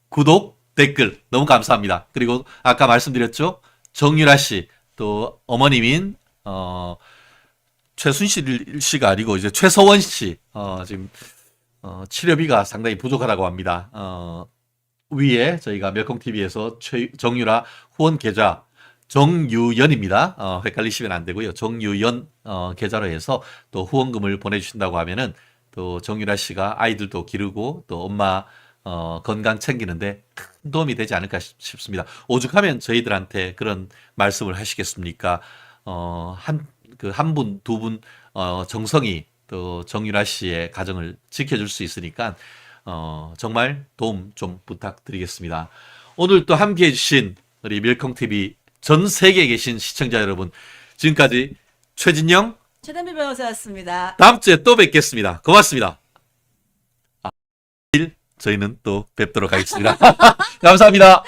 구독, 댓글 너무 감사합니다. 그리고 아까 말씀드렸죠. 정유라 씨, 또 어머님인 최순실 씨가 아니고 이제 최서원 씨 지금 치료비가 상당히 부족하다고 합니다. 위에 저희가 멸콩TV에서 정유라 후원 계좌 정유연입니다. 헷갈리시면 안 되고요. 정유연 계좌로 해서 또 후원금을 보내주신다고 하면은 또 정유라 씨가 아이들도 기르고 또 엄마 건강 챙기는데 큰 도움이 되지 않을까 싶습니다. 오죽하면 저희들한테 그런 말씀을 하시겠습니까? 한 분, 두 분 정성이 또 정유라 씨의 가정을 지켜줄 수 있으니까 정말 도움 좀 부탁드리겠습니다. 오늘 또 함께 해주신 우리 밀콩TV 전 세계에 계신 시청자 여러분, 지금까지 최진영, 최단비 변호사였습니다. 다음 주에 또 뵙겠습니다. 고맙습니다. 저희는 또 뵙도록 하겠습니다. 감사합니다.